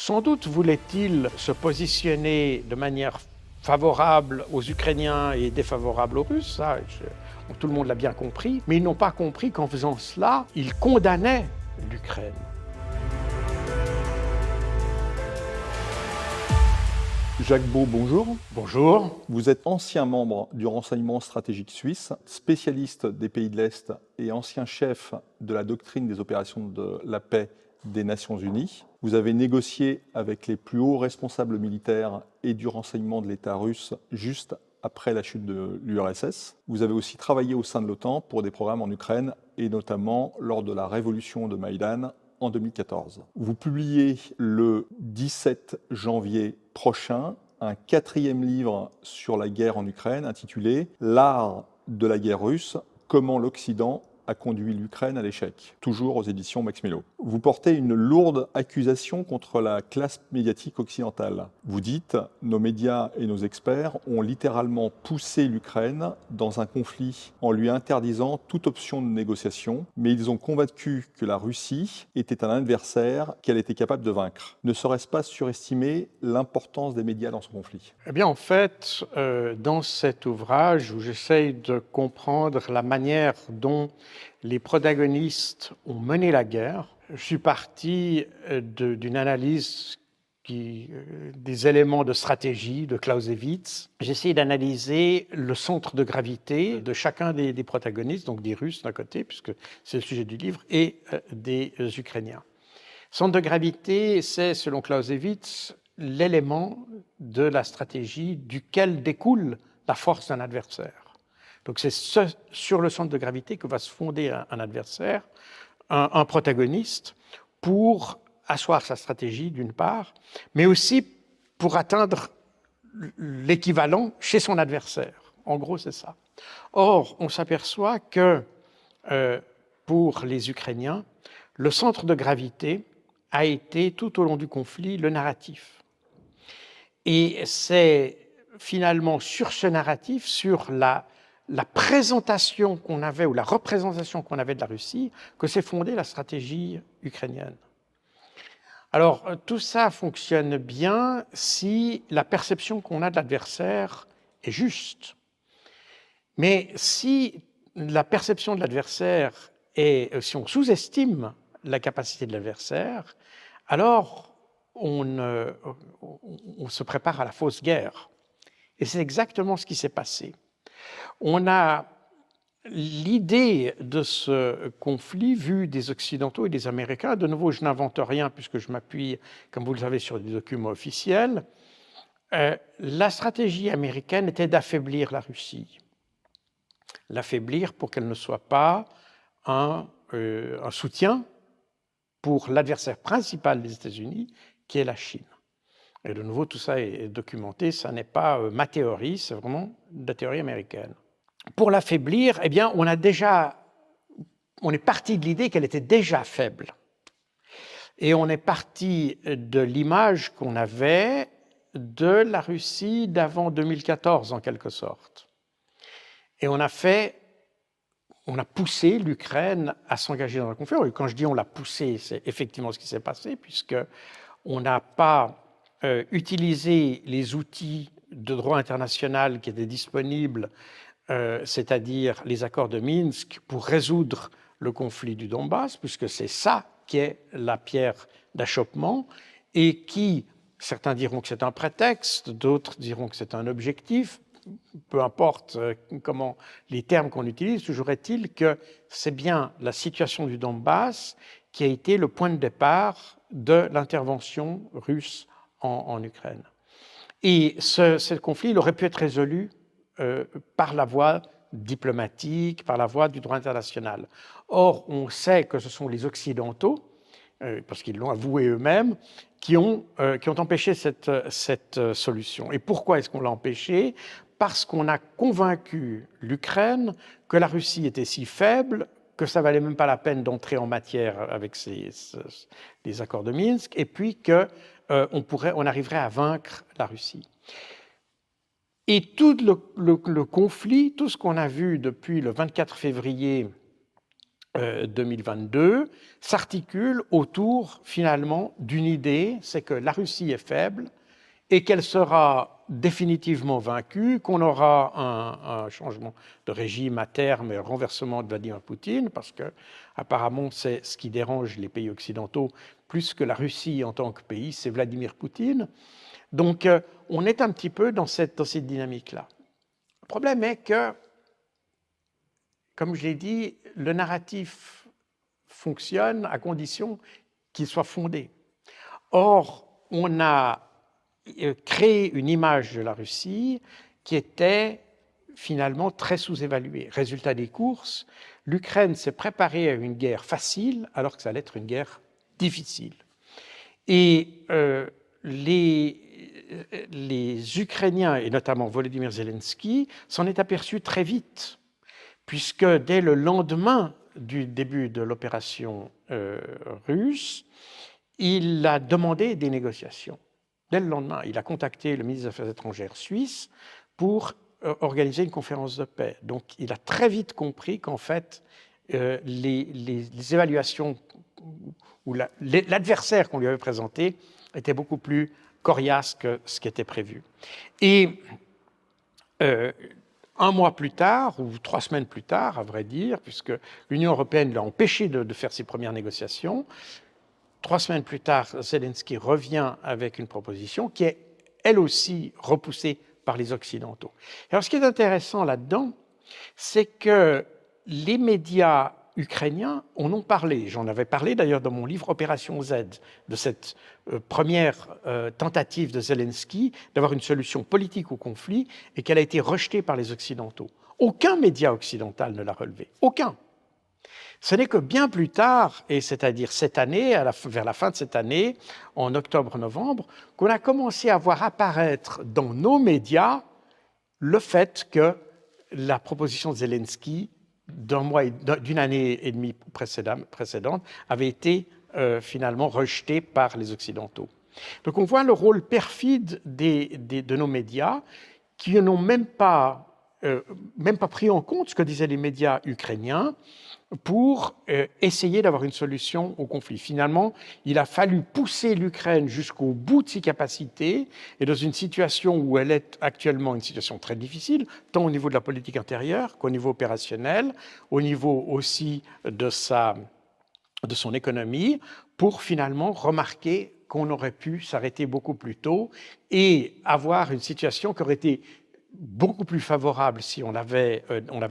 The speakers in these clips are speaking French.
Sans doute voulait-il se positionner de manière favorable aux Ukrainiens et défavorable aux Russes, ça, tout le monde l'a bien compris, mais ils n'ont pas compris qu'en faisant cela, ils condamnaient l'Ukraine. Jacques Beau, bonjour. Bonjour. Vous êtes ancien membre du renseignement stratégique suisse, spécialiste des pays de l'Est et ancien chef de la doctrine des opérations de la paix des Nations Unies. Vous avez négocié avec les plus hauts responsables militaires et du renseignement de l'État russe juste après la chute de l'URSS. Vous avez aussi travaillé au sein de l'OTAN pour des programmes en Ukraine et notamment lors de la révolution de Maïdan en 2014. Vous publiez le 17 janvier prochain un 4e livre sur la guerre en Ukraine intitulé « L'art de la guerre russe, comment l'Occident a conduit l'Ukraine à l'échec », toujours aux éditions Max Mello. Vous portez une lourde accusation contre la classe médiatique occidentale. Vous dites « Nos médias et nos experts ont littéralement poussé l'Ukraine dans un conflit en lui interdisant toute option de négociation, mais ils ont convaincu que la Russie était un adversaire qu'elle était capable de vaincre. Ne serait-ce pas surestimer l'importance des médias dans ce conflit ?» Eh bien, en fait, dans cet ouvrage où j'essaye de comprendre la manière dont les protagonistes ont mené la guerre, je suis parti d'une analyse des éléments de stratégie de Clausewitz. J'ai essayé d'analyser le centre de gravité de chacun des protagonistes, donc des Russes d'un côté, puisque c'est le sujet du livre, et des Ukrainiens. Centre de gravité, c'est, selon Clausewitz, l'élément de la stratégie duquel découle la force d'un adversaire. Donc c'est sur le centre de gravité que va se fonder un adversaire, un protagoniste, pour asseoir sa stratégie d'une part, mais aussi pour atteindre l'équivalent chez son adversaire. En gros, c'est ça. Or, on s'aperçoit que pour les Ukrainiens, le centre de gravité a été tout au long du conflit le narratif. Et c'est finalement sur ce narratif, sur la présentation qu'on avait, ou la représentation qu'on avait de la Russie, que s'est fondée la stratégie ukrainienne. Alors, tout ça fonctionne bien si la perception qu'on a de l'adversaire est juste. Mais si la perception de l'adversaire est, si on sous-estime la capacité de l'adversaire, alors on se prépare à la fausse guerre. Et c'est exactement ce qui s'est passé. On a l'idée de ce conflit vu des Occidentaux et des Américains. De nouveau, je n'invente rien puisque je m'appuie, comme vous le savez, sur des documents officiels. La stratégie américaine était d'affaiblir la Russie. L'affaiblir pour qu'elle ne soit pas un soutien pour l'adversaire principal des États-Unis, qui est la Chine. Et de nouveau, tout ça est documenté, ça n'est pas ma théorie, c'est vraiment la théorie américaine. Pour l'affaiblir, eh bien, on est parti de l'idée qu'elle était déjà faible. Et on est parti de l'image qu'on avait de la Russie d'avant 2014, en quelque sorte. Et on a poussé l'Ukraine à s'engager dans un conflit. Et quand je dis on l'a poussé, c'est effectivement ce qui s'est passé, puisqu'on n'a pas utilisé les outils de droit international qui étaient disponibles, c'est-à-dire les accords de Minsk, pour résoudre le conflit du Donbass, puisque c'est ça qui est la pierre d'achoppement, et qui, certains diront que c'est un prétexte, d'autres diront que c'est un objectif, peu importe comment les termes qu'on utilise, toujours est-il que c'est bien la situation du Donbass qui a été le point de départ de l'intervention russe en Ukraine. Et ce conflit, il aurait pu être résolu par la voie diplomatique, par la voie du droit international. Or, on sait que ce sont les Occidentaux, parce qu'ils l'ont avoué eux-mêmes, qui ont empêché cette solution. Et pourquoi est-ce qu'on l'a empêché ? Parce qu'on a convaincu l'Ukraine que la Russie était si faible que ça valait même pas la peine d'entrer en matière avec les accords de Minsk, et puis qu'on arriverait à vaincre la Russie. Et tout le conflit, tout ce qu'on a vu depuis le 24 février 2022 s'articule autour finalement d'une idée, c'est que la Russie est faible et qu'elle sera définitivement vaincue, qu'on aura un changement de régime à terme et un renversement de Vladimir Poutine, parce que apparemment c'est ce qui dérange les pays occidentaux plus que la Russie en tant que pays, c'est Vladimir Poutine. Donc on est un petit peu dans cette dynamique-là. Le problème est que, comme je l'ai dit, le narratif fonctionne à condition qu'il soit fondé. Or, on a créé une image de la Russie qui était finalement très sous-évaluée. Résultat des courses, l'Ukraine s'est préparée à une guerre facile alors que ça allait être une guerre difficile. Et les Ukrainiens, et notamment Volodymyr Zelensky, s'en est aperçu très vite, puisque dès le lendemain du début de l'opération russe, il a demandé des négociations. Dès le lendemain, il a contacté le ministre des Affaires étrangères suisse pour organiser une conférence de paix. Donc, il a très vite compris qu'en fait, les évaluations ou l'adversaire qu'on lui avait présenté était beaucoup plus coriace que ce qui était prévu. Et un mois plus tard, ou 3 semaines plus tard, à vrai dire, puisque l'Union européenne l'a empêché de faire ses premières négociations, 3 semaines plus tard, Zelensky revient avec une proposition qui est, elle aussi, repoussée par les Occidentaux. Alors, ce qui est intéressant là-dedans, c'est que les médias ukrainiens en ont parlé. J'en avais parlé d'ailleurs dans mon livre Opération Z, de cette première tentative de Zelensky d'avoir une solution politique au conflit et qu'elle a été rejetée par les Occidentaux. Aucun média occidental ne l'a relevé. Aucun. Ce n'est que bien plus tard, et c'est-à-dire cette année, vers la fin de cette année, en octobre-novembre, qu'on a commencé à voir apparaître dans nos médias le fait que la proposition de Zelensky d'une année et demie précédente avait été finalement rejetée par les Occidentaux. Donc on voit le rôle perfide de nos médias qui n'ont même pas pris en compte ce que disaient les médias ukrainiens pour essayer d'avoir une solution au conflit. Finalement, il a fallu pousser l'Ukraine jusqu'au bout de ses capacités et dans une situation où elle est actuellement une situation très difficile, tant au niveau de la politique intérieure qu'au niveau opérationnel, au niveau aussi de son économie, pour finalement remarquer qu'on aurait pu s'arrêter beaucoup plus tôt et avoir une situation qui aurait été beaucoup plus favorable si on avait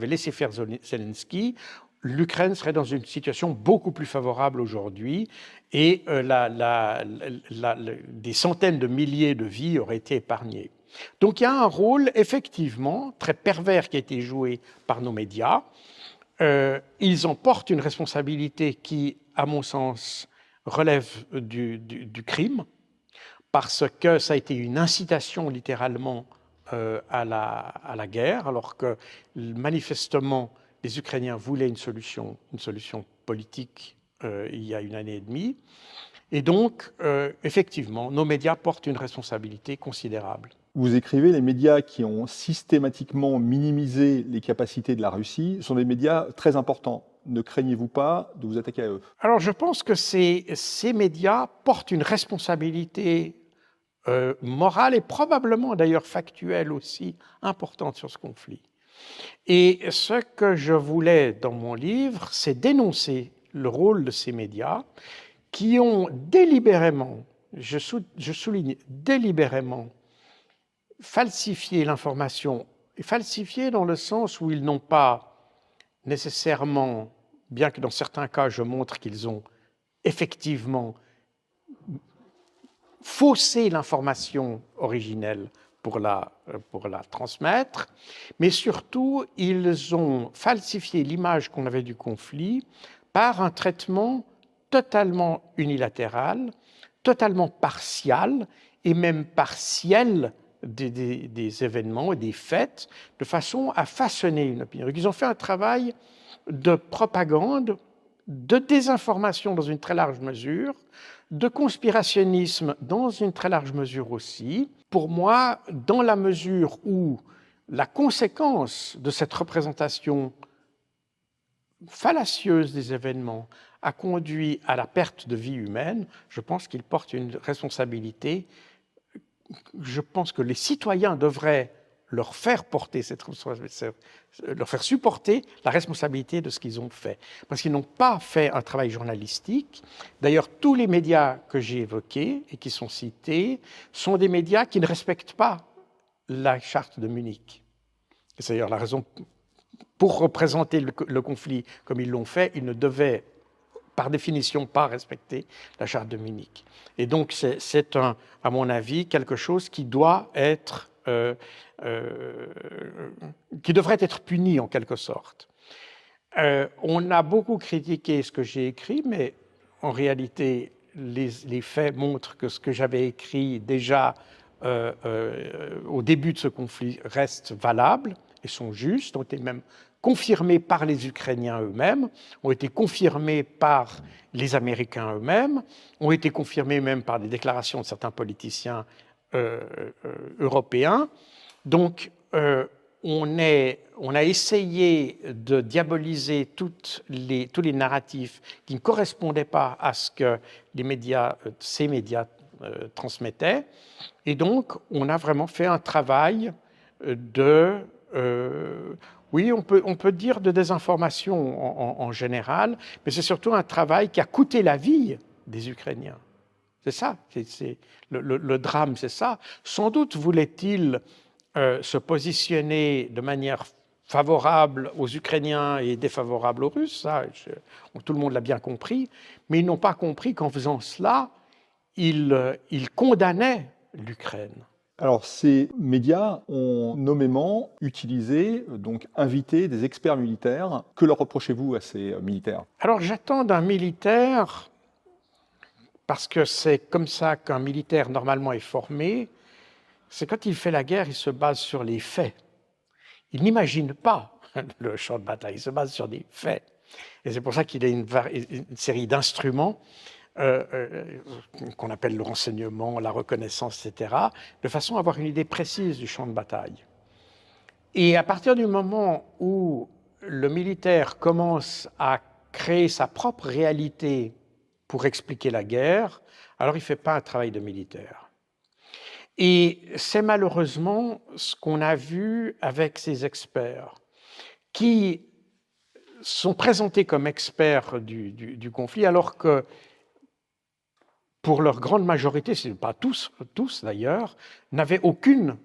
laissé faire Zelensky. L'Ukraine serait dans une situation beaucoup plus favorable aujourd'hui et des centaines de milliers de vies auraient été épargnées. Donc il y a un rôle effectivement très pervers qui a été joué par nos médias. Ils en portent une responsabilité qui, à mon sens, relève du crime, parce que ça a été une incitation littéralement à la guerre, alors que manifestement les Ukrainiens voulaient une solution politique il y a 1 année et demie. Et donc, effectivement, nos médias portent une responsabilité considérable. Vous écrivez, les médias qui ont systématiquement minimisé les capacités de la Russie sont des médias très importants. Ne craignez-vous pas de vous attaquer à eux? Alors, je pense que ces médias portent une responsabilité morale et probablement d'ailleurs factuelle aussi importante sur ce conflit. Et ce que je voulais dans mon livre, c'est dénoncer le rôle de ces médias qui ont délibérément, je souligne délibérément, falsifié l'information, et falsifié dans le sens où ils n'ont pas nécessairement, bien que dans certains cas je montre qu'ils ont effectivement faussé l'information originelle pour la transmettre, mais surtout, ils ont falsifié l'image qu'on avait du conflit par un traitement totalement unilatéral, totalement partial et même partiel des événements et des faits, de façon à façonner une opinion. Ils ont fait un travail de propagande, de désinformation dans une très large mesure, de conspirationnisme dans une très large mesure aussi. Pour moi, dans la mesure où la conséquence de cette représentation fallacieuse des événements a conduit à la perte de vie humaine, je pense qu'il porte une responsabilité. Je pense que les citoyens devraient leur faire porter leur faire supporter la responsabilité de ce qu'ils ont fait. Parce qu'ils n'ont pas fait un travail journalistique. D'ailleurs, tous les médias que j'ai évoqués et qui sont cités sont des médias qui ne respectent pas la charte de Munich. Et c'est d'ailleurs la raison, pour représenter le conflit comme ils l'ont fait, ils ne devaient par définition pas respecter la charte de Munich. Et donc c'est à mon avis, quelque chose qui doit être qui devrait être puni en quelque sorte. On a beaucoup critiqué ce que j'ai écrit, mais en réalité, les faits montrent que ce que j'avais écrit déjà au début de ce conflit reste valable et sont justes, ont été même confirmés par les Ukrainiens eux-mêmes, ont été confirmés par les Américains eux-mêmes, ont été confirmés même par des déclarations de certains politiciens européens. Donc, on a essayé de diaboliser tous les narratifs qui ne correspondaient pas à ce que ces médias transmettaient. Et donc, on a vraiment fait un travail oui, on peut dire de désinformation en général, mais c'est surtout un travail qui a coûté la vie des Ukrainiens. C'est ça, le drame, c'est ça. Sans doute voulait-il se positionner de manière favorable aux Ukrainiens et défavorable aux Russes, ça, tout le monde l'a bien compris, mais ils n'ont pas compris qu'en faisant cela, ils condamnaient l'Ukraine. Alors, ces médias ont nommément utilisé, donc invité des experts militaires. Que leur reprochez-vous à ces militaires? Alors, j'attends d'un militaire, parce que c'est comme ça qu'un militaire normalement est formé, c'est quand il fait la guerre, il se base sur les faits. Il n'imagine pas le champ de bataille, il se base sur des faits. Et c'est pour ça qu'il a une série d'instruments qu'on appelle le renseignement, la reconnaissance, etc., de façon à avoir une idée précise du champ de bataille. Et à partir du moment où le militaire commence à créer sa propre réalité pour expliquer la guerre, alors il ne fait pas un travail de militaire. Et c'est malheureusement ce qu'on a vu avec ces experts, qui sont présentés comme experts du conflit, alors que pour leur grande majorité, ce n'est pas tous d'ailleurs, n'avaient aucune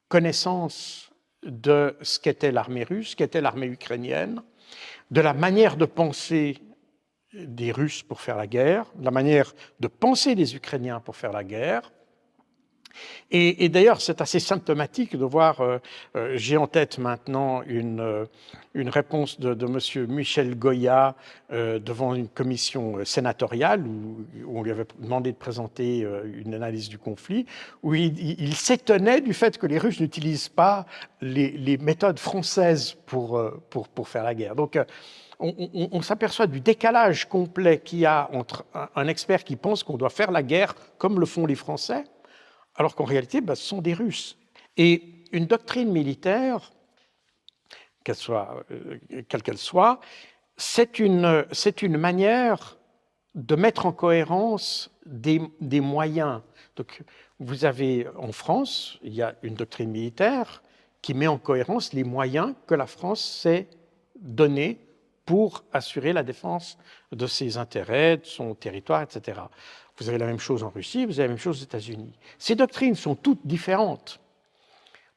connaissance de ce qu'était l'armée russe, ce qu'était l'armée ukrainienne, de la manière de penser des Russes pour faire la guerre, de la manière de penser des Ukrainiens pour faire la guerre. Et d'ailleurs, c'est assez symptomatique de voir, j'ai en tête maintenant une réponse de M. Michel Goya devant une commission sénatoriale où on lui avait demandé de présenter une analyse du conflit, où il s'étonnait du fait que les Russes n'utilisent pas les méthodes françaises pour faire la guerre. Donc, on s'aperçoit du décalage complet qu'il y a entre un expert qui pense qu'on doit faire la guerre comme le font les Français, alors qu'en réalité, ce sont des Russes. Et une doctrine militaire, quelle qu'elle soit, c'est une manière de mettre en cohérence des moyens. Donc, vous avez en France, il y a une doctrine militaire qui met en cohérence les moyens que la France s'est donnés pour assurer la défense de ses intérêts, de son territoire, etc. Vous avez la même chose en Russie, vous avez la même chose aux États-Unis. Ces doctrines sont toutes différentes.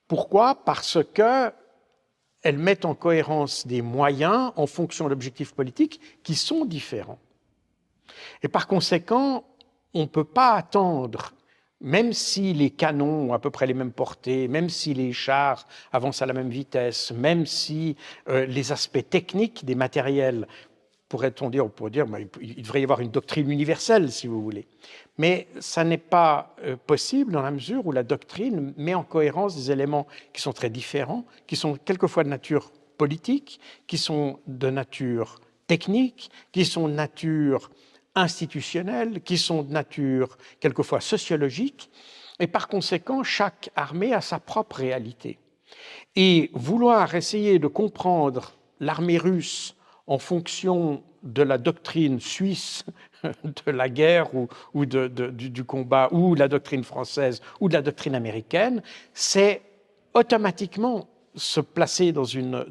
Pourquoi? Parce qu'elles mettent en cohérence des moyens en fonction d'objectifs politiques qui sont différents. Et par conséquent, on ne peut pas attendre, même si les canons ont à peu près les mêmes portées, même si les chars avancent à la même vitesse, même si les aspects techniques des matériels, on pourrait dire, il devrait y avoir une doctrine universelle, si vous voulez. Mais ça n'est pas possible dans la mesure où la doctrine met en cohérence des éléments qui sont très différents, qui sont quelquefois de nature politique, qui sont de nature technique, qui sont de nature institutionnelle, qui sont de nature quelquefois sociologique, et par conséquent, chaque armée a sa propre réalité. Et vouloir essayer de comprendre l'armée russe en fonction de la doctrine suisse de la guerre ou du combat, ou la doctrine française ou de la doctrine américaine, c'est automatiquement se placer dans une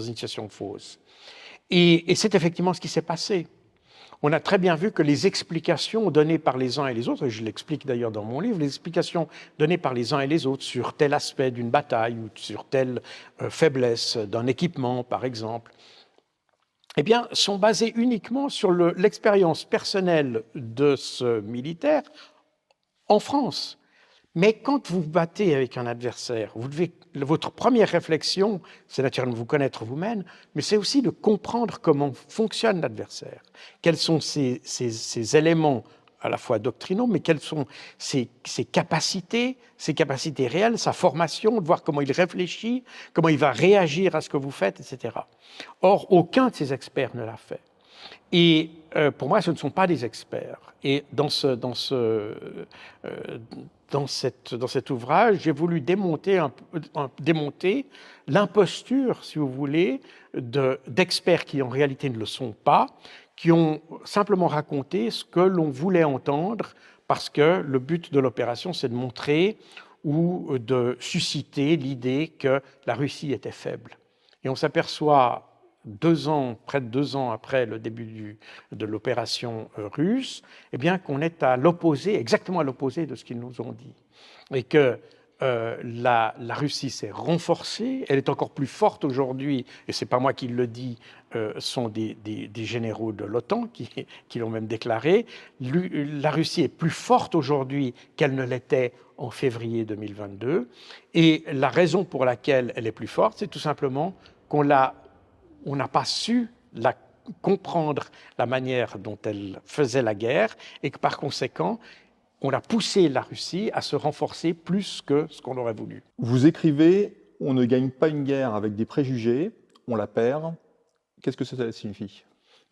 situation fausse. Et c'est effectivement ce qui s'est passé. On a très bien vu que les explications données par les uns et les autres, et je l'explique d'ailleurs dans mon livre, les explications données par les uns et les autres sur tel aspect d'une bataille ou sur telle faiblesse d'un équipement, par exemple, eh bien, sont basées uniquement sur l'expérience personnelle de ce militaire en France. Mais quand vous vous battez avec un adversaire, votre première réflexion, c'est naturellement de vous connaître vous-même, mais c'est aussi de comprendre comment fonctionne l'adversaire. Quels sont ses éléments à la fois doctrinaux, mais quelles sont ses capacités réelles, sa formation, de voir comment il réfléchit, comment il va réagir à ce que vous faites, etc. Or, aucun de ces experts ne l'a fait. Et pour moi, ce ne sont pas des experts. Et dans cet ouvrage, j'ai voulu démonter l'imposture, si vous voulez, d'experts qui en réalité ne le sont pas, qui ont simplement raconté ce que l'on voulait entendre, parce que le but de l'opération, c'est de montrer ou de susciter l'idée que la Russie était faible. Et on s'aperçoit près de 2 ans après le début de l'opération russe, eh bien qu'on est à l'opposé, exactement à l'opposé de ce qu'ils nous ont dit. Et que la Russie s'est renforcée, elle est encore plus forte aujourd'hui, et ce n'est pas moi qui le dis, sont des généraux de l'OTAN qui l'ont même déclaré. La Russie est plus forte aujourd'hui qu'elle ne l'était en février 2022, et la raison pour laquelle elle est plus forte, c'est tout simplement qu'on n'a pas su comprendre la manière dont elle faisait la guerre, et que par conséquent, on a poussé la Russie à se renforcer plus que ce qu'on aurait voulu. Vous écrivez « On ne gagne pas une guerre avec des préjugés, on la perd ». Qu'est-ce que ça signifie ?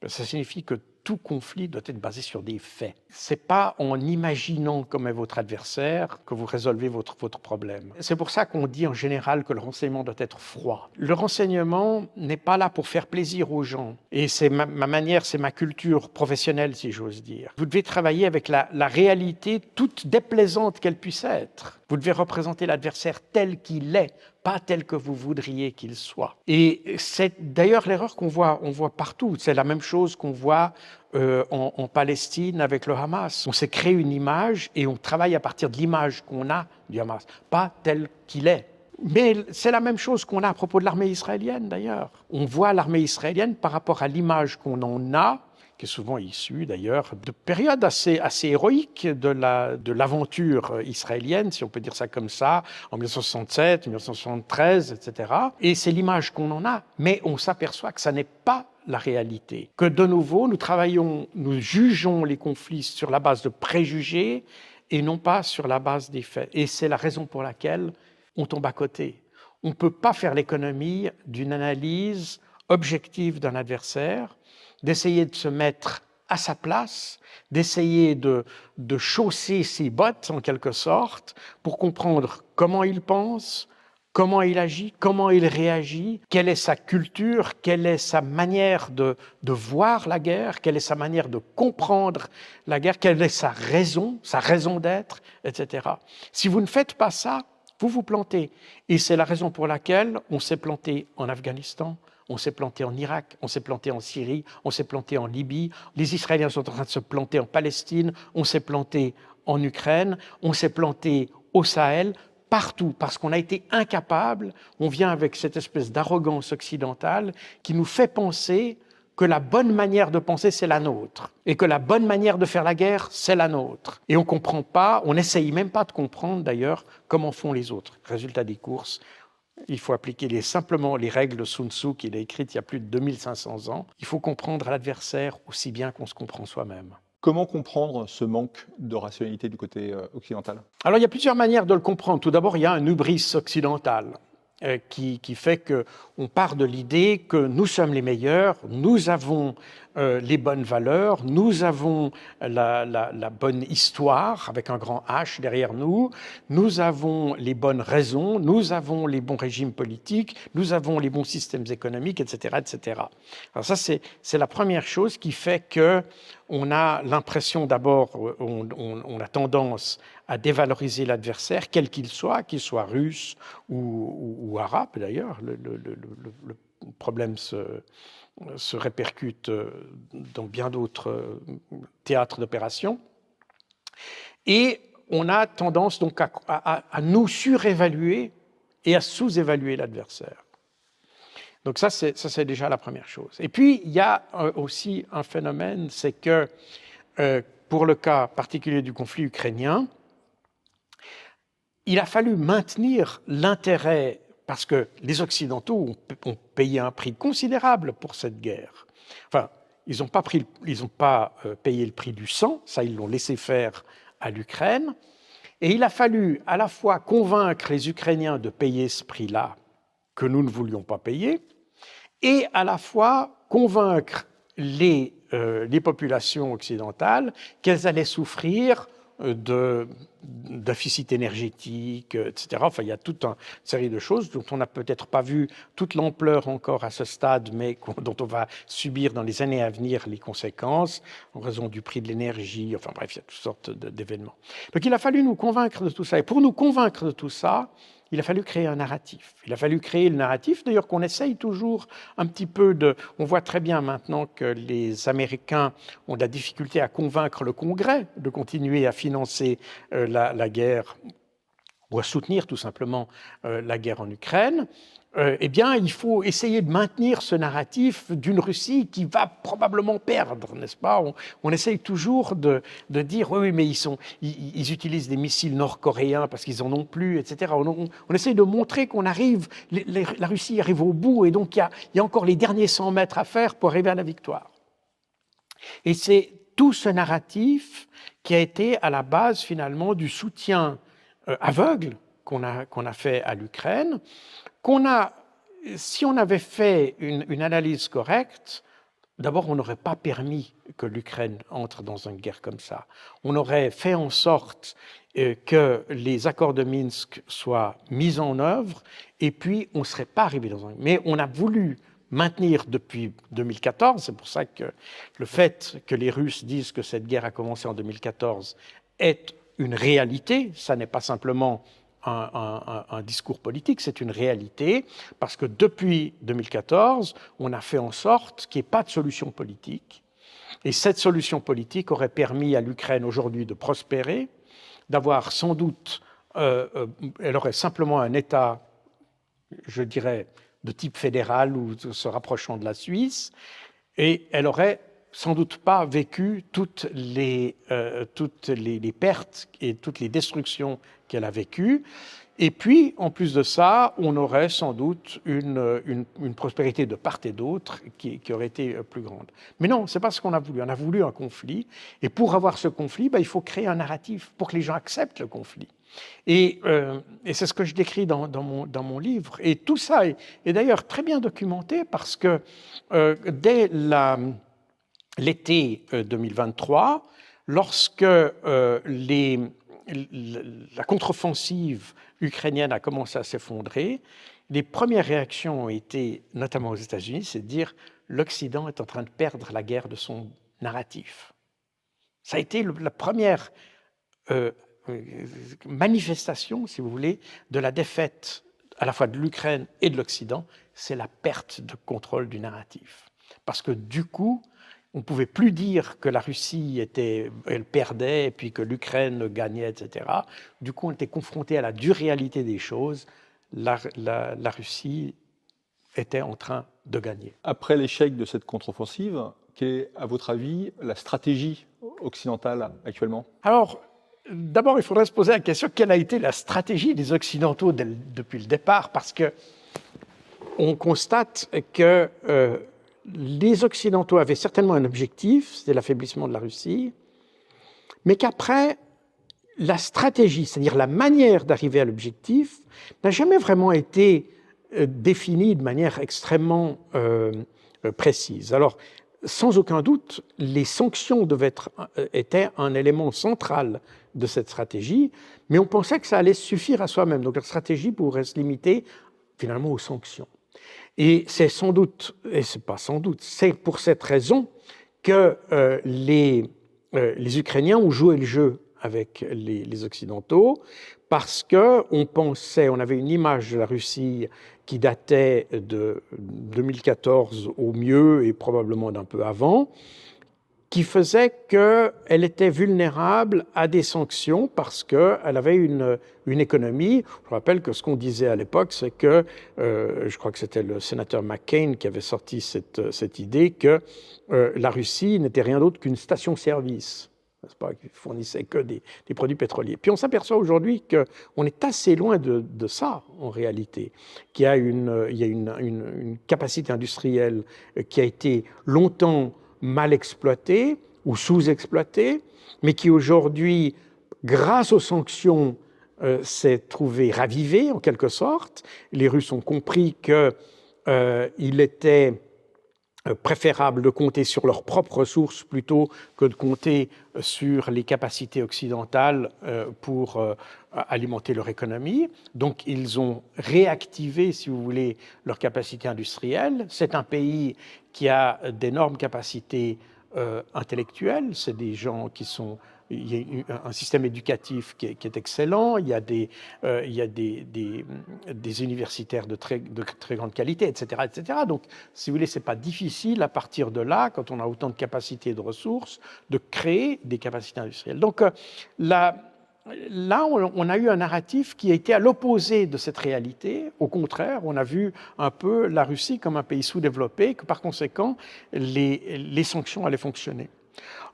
Ça signifie que tout conflit doit être basé sur des faits. Ce n'est pas en imaginant comme est votre adversaire que vous résolvez votre problème. C'est pour ça qu'on dit en général que le renseignement doit être froid. Le renseignement n'est pas là pour faire plaisir aux gens. Et c'est ma manière, c'est ma culture professionnelle, si j'ose dire. Vous devez travailler avec la réalité, toute déplaisante qu'elle puisse être. Vous devez représenter l'adversaire tel qu'il est, pas tel que vous voudriez qu'il soit. Et c'est d'ailleurs l'erreur qu'on voit partout. C'est la même chose qu'on voit en Palestine avec le Hamas. On s'est créé une image et on travaille à partir de l'image qu'on a du Hamas, pas tel qu'il est. Mais c'est la même chose qu'on a à propos de l'armée israélienne d'ailleurs. On voit l'armée israélienne par rapport à l'image qu'on en a, qui est souvent issue d'ailleurs de périodes assez héroïques de l'aventure israélienne, si on peut dire ça comme ça, en 1967, 1973, etc. Et c'est l'image qu'on en a, mais on s'aperçoit que ça n'est pas la réalité. Que de nouveau, nous jugeons les conflits sur la base de préjugés et non pas sur la base des faits. Et c'est la raison pour laquelle on tombe à côté. On ne peut pas faire l'économie d'une analyse objective d'un adversaire, d'essayer de se mettre à sa place, d'essayer de chausser ses bottes en quelque sorte pour comprendre comment il pense, comment il agit, comment il réagit, quelle est sa culture, quelle est sa manière de voir la guerre, quelle est sa manière de comprendre la guerre, quelle est sa raison d'être, etc. Si vous ne faites pas ça, vous vous plantez. Et c'est la raison pour laquelle on s'est planté en Afghanistan, on s'est planté en Irak, on s'est planté en Syrie, on s'est planté en Libye. Les Israéliens sont en train de se planter en Palestine, on s'est planté en Ukraine, on s'est planté au Sahel, partout, parce qu'on a été incapable, on vient avec cette espèce d'arrogance occidentale qui nous fait penser que la bonne manière de penser, c'est la nôtre, et que la bonne manière de faire la guerre, c'est la nôtre. Et on ne comprend pas, on n'essaye même pas de comprendre d'ailleurs comment font les autres. Résultat des courses, il faut appliquer simplement les règles de Sun Tzu qu'il a écrites il y a plus de 2500 ans. Il faut comprendre l'adversaire aussi bien qu'on se comprend soi-même. Comment comprendre ce manque de rationalité du côté occidental ? Alors, il y a plusieurs manières de le comprendre. Tout d'abord, il y a un hubris occidental qui fait qu'on part de l'idée que nous sommes les meilleurs, nous avons les bonnes valeurs, nous avons la bonne histoire avec un grand H derrière nous, nous avons les bonnes raisons, nous avons les bons régimes politiques, nous avons les bons systèmes économiques, etc., etc. Alors ça, c'est la première chose qui fait que on a l'impression d'abord, on a tendance à dévaloriser l'adversaire, quel qu'il soit russe ou arabe d'ailleurs. Le problème se répercute dans bien d'autres théâtres d'opération. Et on a tendance donc à nous surévaluer et à sous-évaluer l'adversaire. Donc ça, c'est déjà la première chose. Et puis, il y a aussi un phénomène, c'est que pour le cas particulier du conflit ukrainien, il a fallu maintenir l'intérêt, parce que les Occidentaux ont payé un prix considérable pour cette guerre. Enfin, ils n'ont pas payé le prix du sang, ça ils l'ont laissé faire à l'Ukraine, et il a fallu à la fois convaincre les Ukrainiens de payer ce prix-là, que nous ne voulions pas payer, et à la fois convaincre les populations occidentales qu'elles allaient souffrir de déficit énergétique, etc. Enfin, il y a toute une série de choses dont on n'a peut-être pas vu toute l'ampleur encore à ce stade, mais dont on va subir dans les années à venir les conséquences en raison du prix de l'énergie. Enfin bref, il y a toutes sortes d'événements. Donc il a fallu nous convaincre de tout ça. Et pour nous convaincre de tout ça, il a fallu créer un narratif. Il a fallu créer le narratif, d'ailleurs qu'on essaye toujours un petit peu de... On voit très bien maintenant que les Américains ont de la difficulté à convaincre le Congrès de continuer à financer la guerre ou à soutenir tout simplement la guerre en Ukraine. Eh bien, il faut essayer de maintenir ce narratif d'une Russie qui va probablement perdre, n'est-ce pas ? On essaye toujours de dire, oui, mais ils utilisent des missiles nord-coréens parce qu'ils en ont plus, etc. On essaye de montrer qu'on arrive, la Russie arrive au bout, et donc il y a encore les derniers 100 mètres à faire pour arriver à la victoire. Et c'est tout ce narratif qui a été à la base, finalement, du soutien aveugle qu'on a fait à l'Ukraine, si on avait fait une analyse correcte, d'abord, on n'aurait pas permis que l'Ukraine entre dans une guerre comme ça. On aurait fait en sorte que les accords de Minsk soient mis en œuvre, et puis on ne serait pas arrivé dans un... Mais on a voulu maintenir depuis 2014, c'est pour ça que le fait que les Russes disent que cette guerre a commencé en 2014 est une réalité, ça n'est pas simplement un discours politique, c'est une réalité, parce que depuis 2014, on a fait en sorte qu'il n'y ait pas de solution politique. Et cette solution politique aurait permis à l'Ukraine aujourd'hui de prospérer, d'avoir sans doute, elle aurait simplement un État, je dirais, de type fédéral ou se rapprochant de la Suisse, et elle aurait sans doute pas vécu toutes les pertes et toutes les destructions qu'elle a vécues. Et puis, en plus de ça, on aurait sans doute une prospérité de part et d'autre qui aurait été plus grande. Mais non, c'est pas ce qu'on a voulu. On a voulu un conflit. Et pour avoir ce conflit, il faut créer un narratif pour que les gens acceptent le conflit. Et c'est ce que je décris dans mon livre. Et tout ça est d'ailleurs très bien documenté parce que dès l'été 2023, lorsque la contre-offensive ukrainienne a commencé à s'effondrer, les premières réactions ont été, notamment aux États-Unis, c'est de dire l'Occident est en train de perdre la guerre de son narratif. Ça a été la première manifestation, si vous voulez, de la défaite à la fois de l'Ukraine et de l'Occident, c'est la perte de contrôle du narratif. Parce que du coup, on ne pouvait plus dire que la Russie elle perdait et puis que l'Ukraine gagnait, etc. Du coup, on était confronté à la dure réalité des choses. La Russie était en train de gagner. Après l'échec de cette contre-offensive, quelle est, à votre avis, la stratégie occidentale actuellement ? Alors, d'abord, il faudrait se poser la question, quelle a été la stratégie des Occidentaux depuis le départ ? Parce qu'on constate que les Occidentaux avaient certainement un objectif, c'était l'affaiblissement de la Russie, mais qu'après, la stratégie, c'est-à-dire la manière d'arriver à l'objectif, n'a jamais vraiment été définie de manière extrêmement précise. Alors, sans aucun doute, les sanctions étaient un élément central de cette stratégie, mais on pensait que ça allait suffire à soi-même. Donc la stratégie pourrait se limiter finalement aux sanctions. Et c'est sans doute, et c'est pas sans doute, c'est pour cette raison que les Ukrainiens ont joué le jeu avec les Occidentaux, parce qu'on pensait, on avait une image de la Russie qui datait de 2014 au mieux et probablement d'un peu avant, qui faisait qu'elle était vulnérable à des sanctions parce qu'elle avait une économie. Je rappelle que ce qu'on disait à l'époque, c'est que, je crois que c'était le sénateur McCain qui avait sorti cette idée que la Russie n'était rien d'autre qu'une station-service, n'est-ce pas, qui fournissait que des produits pétroliers. Puis on s'aperçoit aujourd'hui qu'on est assez loin de ça, en réalité, qu'il y a une capacité industrielle qui a été longtemps mal exploité ou sous-exploité, mais qui aujourd'hui, grâce aux sanctions, s'est trouvé ravivé en quelque sorte. Les Russes ont compris qu'il était préférable de compter sur leurs propres ressources plutôt que de compter sur les capacités occidentales pour alimenter leur économie. Donc ils ont réactivé, si vous voulez, leur capacité industrielle. C'est un pays qui a d'énormes capacités intellectuelles. C'est des gens qui sont... Il y a un système éducatif qui est excellent, il y a des universitaires de très grande qualité, etc., etc. Donc, si vous voulez, ce n'est pas difficile à partir de là, quand on a autant de capacités et de ressources, de créer des capacités industrielles. Donc, là, on a eu un narratif qui a été à l'opposé de cette réalité. Au contraire, on a vu un peu la Russie comme un pays sous-développé, que par conséquent, les sanctions allaient fonctionner.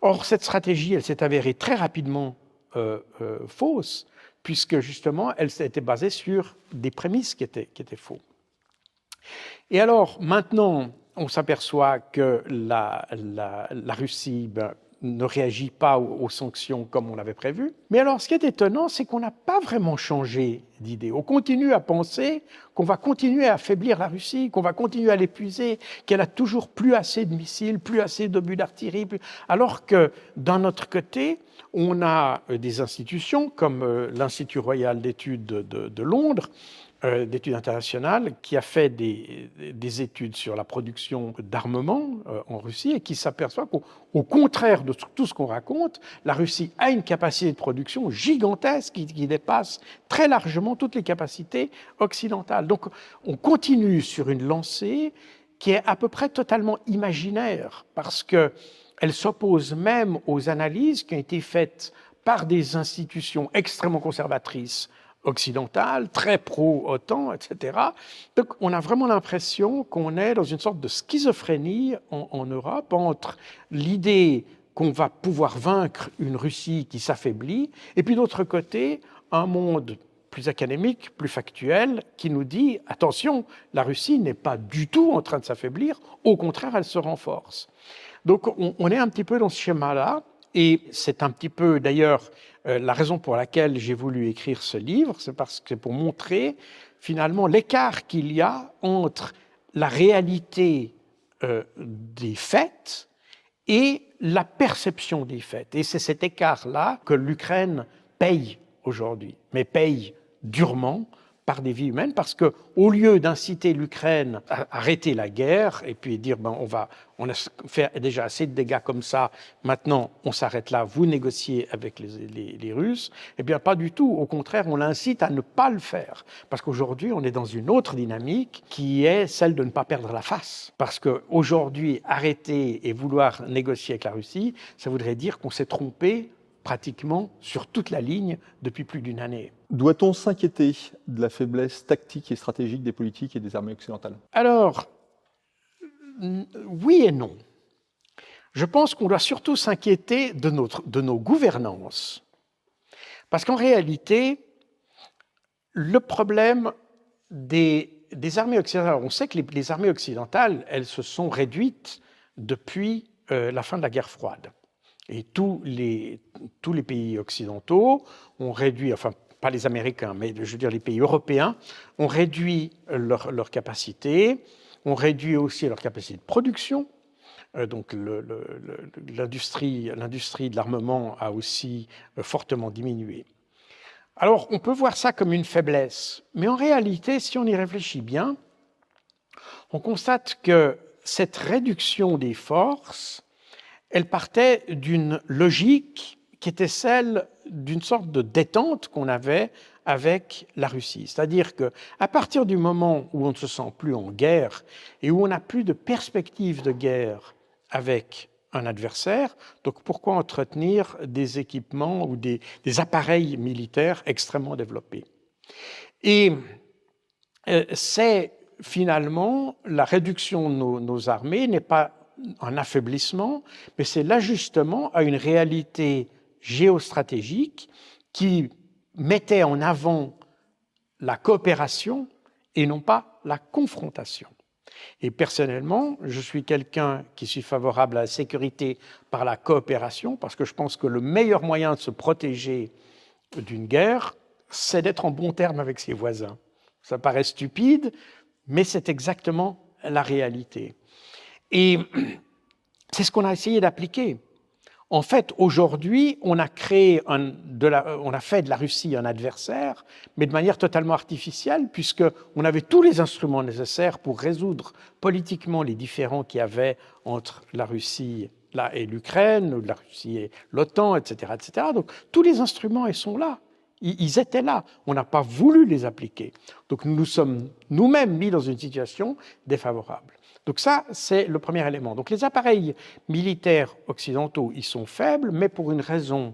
Or, cette stratégie, elle s'est avérée très rapidement fausse, puisque justement, elle s'était basée sur des prémices qui étaient faux. Et alors, maintenant, on s'aperçoit que la Russie ne réagit pas aux sanctions comme on l'avait prévu. Mais alors, ce qui est étonnant, c'est qu'on n'a pas vraiment changé d'idée. On continue à penser qu'on va continuer à affaiblir la Russie, qu'on va continuer à l'épuiser, qu'elle a toujours plus assez de missiles, plus assez d'obus d'artillerie, alors que d'un autre côté, on a des institutions comme l'Institut royal d'études de Londres, d'études internationales, qui a fait des études sur la production d'armement en Russie et qui s'aperçoit qu'au contraire de tout ce qu'on raconte, la Russie a une capacité de production gigantesque qui dépasse très largement toutes les capacités occidentales. Donc on continue sur une lancée qui est à peu près totalement imaginaire parce qu'elle s'oppose même aux analyses qui ont été faites par des institutions extrêmement conservatrices occidentale, très pro-OTAN, etc. Donc on a vraiment l'impression qu'on est dans une sorte de schizophrénie en Europe entre l'idée qu'on va pouvoir vaincre une Russie qui s'affaiblit, et puis d'autre côté, un monde plus académique, plus factuel, qui nous dit « Attention, la Russie n'est pas du tout en train de s'affaiblir, au contraire, elle se renforce ». Donc on est un petit peu dans ce schéma-là, et c'est un petit peu d'ailleurs la raison pour laquelle j'ai voulu écrire ce livre, c'est parce que c'est pour montrer finalement l'écart qu'il y a entre la réalité des faits et la perception des faits. Et c'est cet écart-là que l'Ukraine paye aujourd'hui, mais paye durement par des vies humaines, parce qu'au lieu d'inciter l'Ukraine à arrêter la guerre et puis dire on a fait déjà assez de dégâts comme ça, maintenant on s'arrête là, vous négociez avec les Russes, eh bien pas du tout, au contraire on l'incite à ne pas le faire, parce qu'aujourd'hui on est dans une autre dynamique qui est celle de ne pas perdre la face, parce qu'aujourd'hui arrêter et vouloir négocier avec la Russie, ça voudrait dire qu'on s'est trompé pratiquement sur toute la ligne depuis plus d'une année. Doit-on s'inquiéter de la faiblesse tactique et stratégique des politiques et des armées occidentales ? Alors, oui et non. Je pense qu'on doit surtout s'inquiéter de nos gouvernances. Parce qu'en réalité, le problème des armées occidentales, on sait que les armées occidentales, elles se sont réduites depuis la fin de la guerre froide. Et tous les pays occidentaux ont réduit, enfin pas les Américains, mais je veux dire les pays européens, ont réduit leur capacité, ont réduit aussi leur capacité de production, Donc l'industrie de l'armement a aussi fortement diminué. Alors on peut voir ça comme une faiblesse, mais en réalité, si on y réfléchit bien, on constate que cette réduction des forces, elle partait d'une logique qui était celle d'une sorte de détente qu'on avait avec la Russie. C'est-à-dire qu'à partir du moment où on ne se sent plus en guerre et où on n'a plus de perspective de guerre avec un adversaire, donc pourquoi entretenir des équipements ou des appareils militaires extrêmement développés? Et c'est finalement la réduction de nos armées n'est pas un affaiblissement, mais c'est l'ajustement à une réalité géostratégique qui mettait en avant la coopération et non pas la confrontation. Et personnellement, je suis quelqu'un qui suis favorable à la sécurité par la coopération, parce que je pense que le meilleur moyen de se protéger d'une guerre, c'est d'être en bon terme avec ses voisins. Ça paraît stupide, mais c'est exactement la réalité. Et c'est ce qu'on a essayé d'appliquer. En fait, aujourd'hui, on a fait de la Russie un adversaire, mais de manière totalement artificielle, puisqu'on avait tous les instruments nécessaires pour résoudre politiquement les différends qu'il y avait entre la Russie et l'Ukraine, ou la Russie et l'OTAN, etc., etc. Donc, tous les instruments, ils sont là. Ils étaient là. On n'a pas voulu les appliquer. Donc, nous nous sommes nous-mêmes mis dans une situation défavorable. Donc ça, c'est le premier élément. Donc les appareils militaires occidentaux, ils sont faibles, mais pour une raison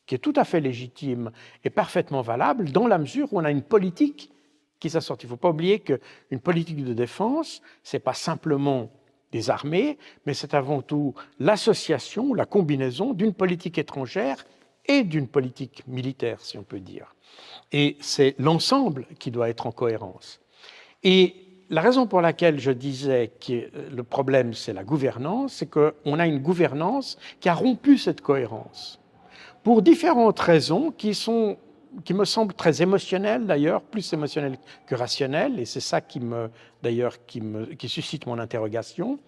qui est tout à fait légitime et parfaitement valable, dans la mesure où on a une politique qui s'assortit. Il ne faut pas oublier qu'une politique de défense, ce n'est pas simplement des armées, mais c'est avant tout l'association, la combinaison d'une politique étrangère et d'une politique militaire, si on peut dire. Et c'est l'ensemble qui doit être en cohérence. Et la raison pour laquelle je disais que le problème, c'est la gouvernance, c'est qu'on a une gouvernance qui a rompu cette cohérence. Pour différentes raisons qui me semblent très émotionnelles d'ailleurs, plus émotionnelles que rationnelles, et c'est ça qui suscite mon interrogation,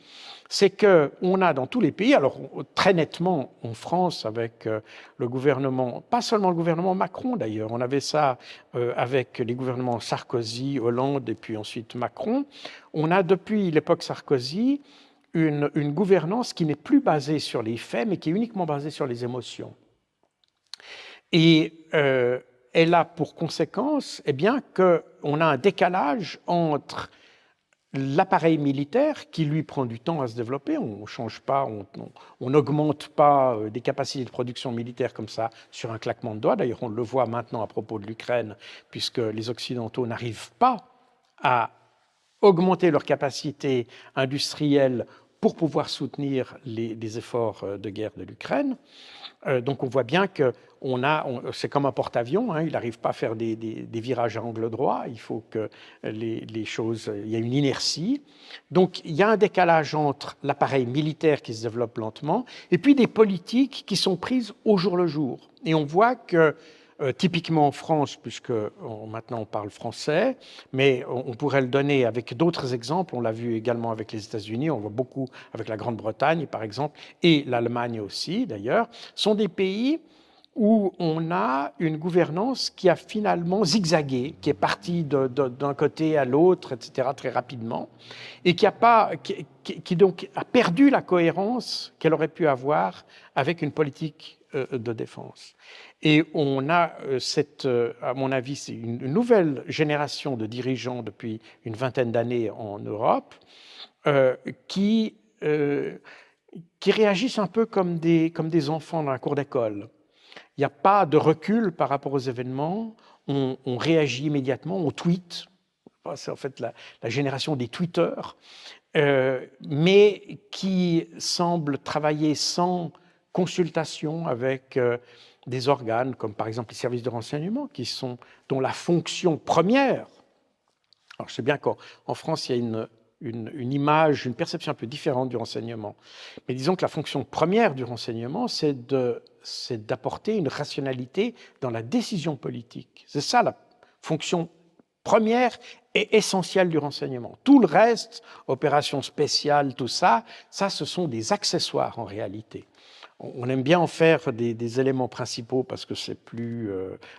c'est qu'on a dans tous les pays, alors très nettement en France avec le gouvernement, pas seulement le gouvernement Macron d'ailleurs, on avait ça avec les gouvernements Sarkozy, Hollande et puis ensuite Macron, on a depuis l'époque Sarkozy une gouvernance qui n'est plus basée sur les faits, mais qui est uniquement basée sur les émotions. Et elle a pour conséquence qu'on a un décalage entre l'appareil militaire qui, lui, prend du temps à se développer. On ne change pas, on n'augmente pas des capacités de production militaire comme ça sur un claquement de doigts. D'ailleurs, on le voit maintenant à propos de l'Ukraine, puisque les Occidentaux n'arrivent pas à augmenter leurs capacités industrielles pour pouvoir soutenir les efforts de guerre de l'Ukraine. Donc on voit bien que c'est comme un porte-avions, il n'arrive pas à faire des virages à angle droit, il faut que il y a une inertie. Donc il y a un décalage entre l'appareil militaire qui se développe lentement et puis des politiques qui sont prises au jour le jour. Et on voit que typiquement en France, puisque maintenant on parle français, mais on pourrait le donner avec d'autres exemples. On l'a vu également avec les États-Unis, on voit beaucoup avec la Grande-Bretagne, par exemple, et l'Allemagne aussi, d'ailleurs, sont des pays où on a une gouvernance qui a finalement zigzagué, qui est partie d'un côté à l'autre, etc., très rapidement, et qui donc a perdu la cohérence qu'elle aurait pu avoir avec une politique de défense. Et on a à mon avis, c'est une nouvelle génération de dirigeants depuis une vingtaine d'années en Europe qui réagissent un peu comme des enfants dans la cour d'école. Il n'y a pas de recul par rapport aux événements, on réagit immédiatement, on tweet, c'est en fait la génération des tweeters, mais qui semble travailler sans consultation avec des organes, comme par exemple les services de renseignement, dont la fonction première, alors je sais bien qu'en France il y a une image, une perception un peu différente du renseignement, mais disons que la fonction première du renseignement, c'est d'apporter une rationalité dans la décision politique. C'est ça la fonction première est essentiel du renseignement. Tout le reste, opérations spéciales, tout ça, ce sont des accessoires en réalité. On aime bien en faire des éléments principaux parce que c'est plus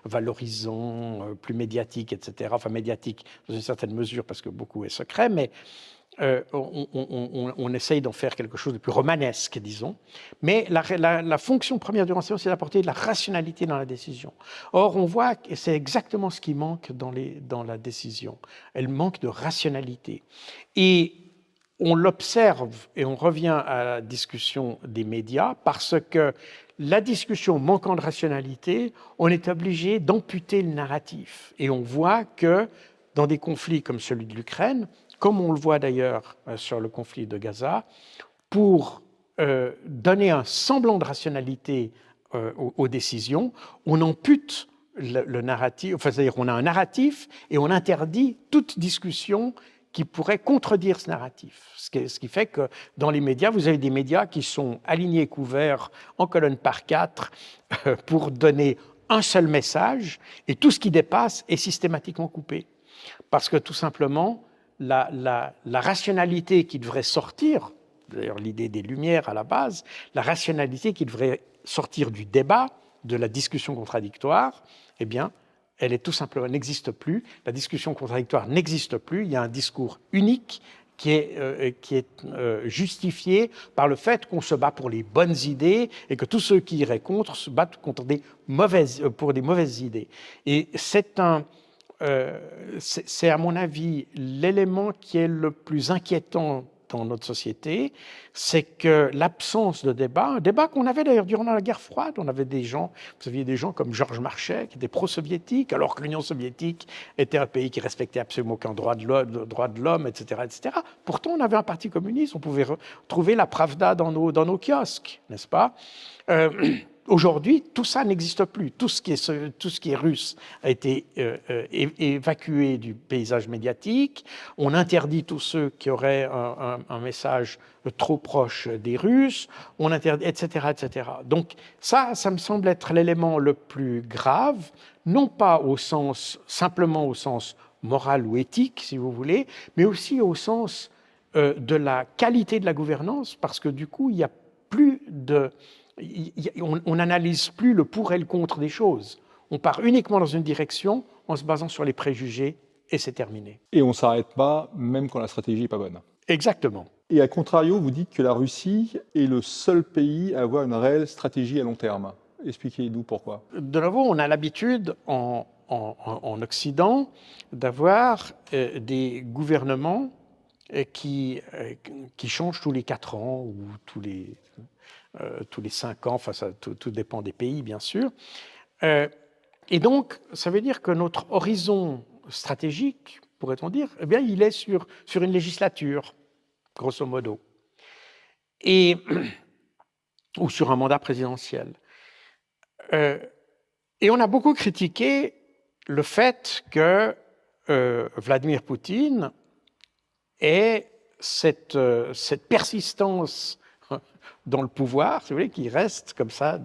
valorisant, plus médiatique, etc. Enfin, médiatique dans une certaine mesure parce que beaucoup est secret, mais on essaye d'en faire quelque chose de plus romanesque, disons. Mais la fonction première du renseignement, c'est d'apporter de la rationalité dans la décision. Or, on voit que c'est exactement ce qui manque dans la décision. Elle manque de rationalité. Et on l'observe, et on revient à la discussion des médias, parce que la discussion manquant de rationalité, on est obligé d'amputer le narratif. Et on voit que dans des conflits comme celui de l'Ukraine, comme on le voit d'ailleurs sur le conflit de Gaza, pour donner un semblant de rationalité aux décisions, on ampute le narratif, enfin, c'est-à-dire on a un narratif et on interdit toute discussion qui pourrait contredire ce narratif. Ce qui fait que dans les médias, vous avez des médias qui sont alignés, couverts, en colonne par 4, pour donner un seul message, et tout ce qui dépasse est systématiquement coupé. Parce que tout simplement, la rationalité qui devrait sortir, d'ailleurs l'idée des Lumières à la base, la rationalité qui devrait sortir du débat, de la discussion contradictoire, eh bien, elle est tout simplement, n'existe plus. La discussion contradictoire n'existe plus. Il y a un discours unique qui est justifié par le fait qu'on se bat pour les bonnes idées et que tous ceux qui iraient contre se battent contre pour des mauvaises idées. Et c'est à mon avis l'élément qui est le plus inquiétant dans notre société, c'est que l'absence de débat, un débat qu'on avait d'ailleurs durant la guerre froide, on avait vous aviez des gens comme Georges Marchais qui étaient pro-soviétiques, alors que l'Union soviétique était un pays qui respectait absolument aucun droit de l'homme, etc., etc. Pourtant, on avait un parti communiste, on pouvait trouver la Pravda dans nos kiosques, n'est-ce pas ? Aujourd'hui, tout ça n'existe plus. Tout ce qui est russe a été évacué du paysage médiatique. On interdit tous ceux qui auraient un message trop proche des Russes. On interdit, etc., etc. Donc ça me semble être l'élément le plus grave, non pas simplement au sens moral ou éthique, si vous voulez, mais aussi au sens de la qualité de la gouvernance, parce que du coup, il n'y a plus on n'analyse plus le pour et le contre des choses. On part uniquement dans une direction en se basant sur les préjugés et c'est terminé. Et on ne s'arrête pas, même quand la stratégie n'est pas bonne. Exactement. Et à contrario, vous dites que la Russie est le seul pays à avoir une réelle stratégie à long terme. Expliquez-nous pourquoi. De nouveau, on a l'habitude en Occident d'avoir des gouvernements qui changent tous les 4 ans ou tous les 5 ans, enfin tout dépend des pays bien sûr. Et donc, ça veut dire que notre horizon stratégique, pourrait-on dire, eh bien, il est sur une législature, grosso modo, ou sur un mandat présidentiel. Et on a beaucoup critiqué le fait que Vladimir Poutine ait cette persistance dans le pouvoir, si vous voulez, qui reste comme ça.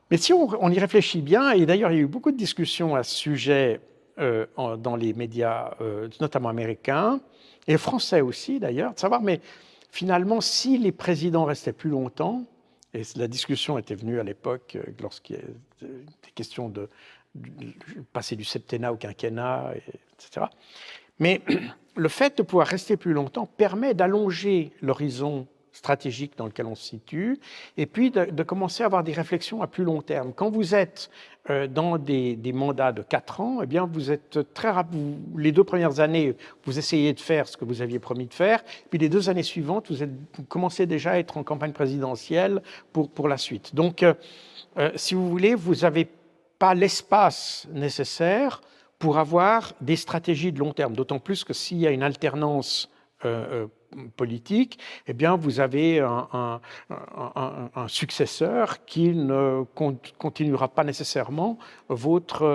Mais si on y réfléchit bien, et d'ailleurs il y a eu beaucoup de discussions à ce sujet dans les médias, notamment américains, et français aussi d'ailleurs, de savoir, mais finalement, si les présidents restaient plus longtemps, et la discussion était venue à l'époque, lorsqu'il y a des questions de passer du septennat au quinquennat, etc. Mais le fait de pouvoir rester plus longtemps permet d'allonger l'horizon stratégique dans lequel on se situe, et puis de commencer à avoir des réflexions à plus long terme. Quand vous êtes dans des mandats de 4 ans, eh bien vous êtes très rapide. Les 2 premières années, vous essayez de faire ce que vous aviez promis de faire, puis les 2 années suivantes, vous commencez déjà à être en campagne présidentielle pour la suite. Donc, si vous voulez, vous n'avez pas l'espace nécessaire pour avoir des stratégies de long terme, d'autant plus que s'il y a une alternance politique, eh bien, vous avez un successeur qui ne continuera pas nécessairement votre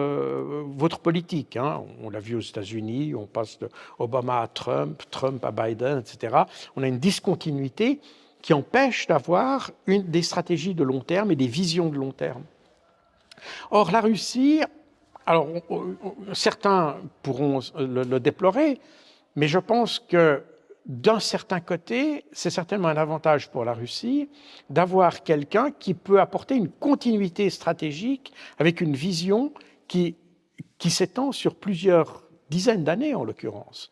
politique. Hein. On l'a vu aux États-Unis, on passe de Obama à Trump, Trump à Biden, etc. On a une discontinuité qui empêche d'avoir des stratégies de long terme et des visions de long terme. Or, la Russie, Alors, certains pourront le déplorer, mais je pense que d'un certain côté, c'est certainement un avantage pour la Russie d'avoir quelqu'un qui peut apporter une continuité stratégique avec une vision qui s'étend sur plusieurs dizaines d'années, en l'occurrence.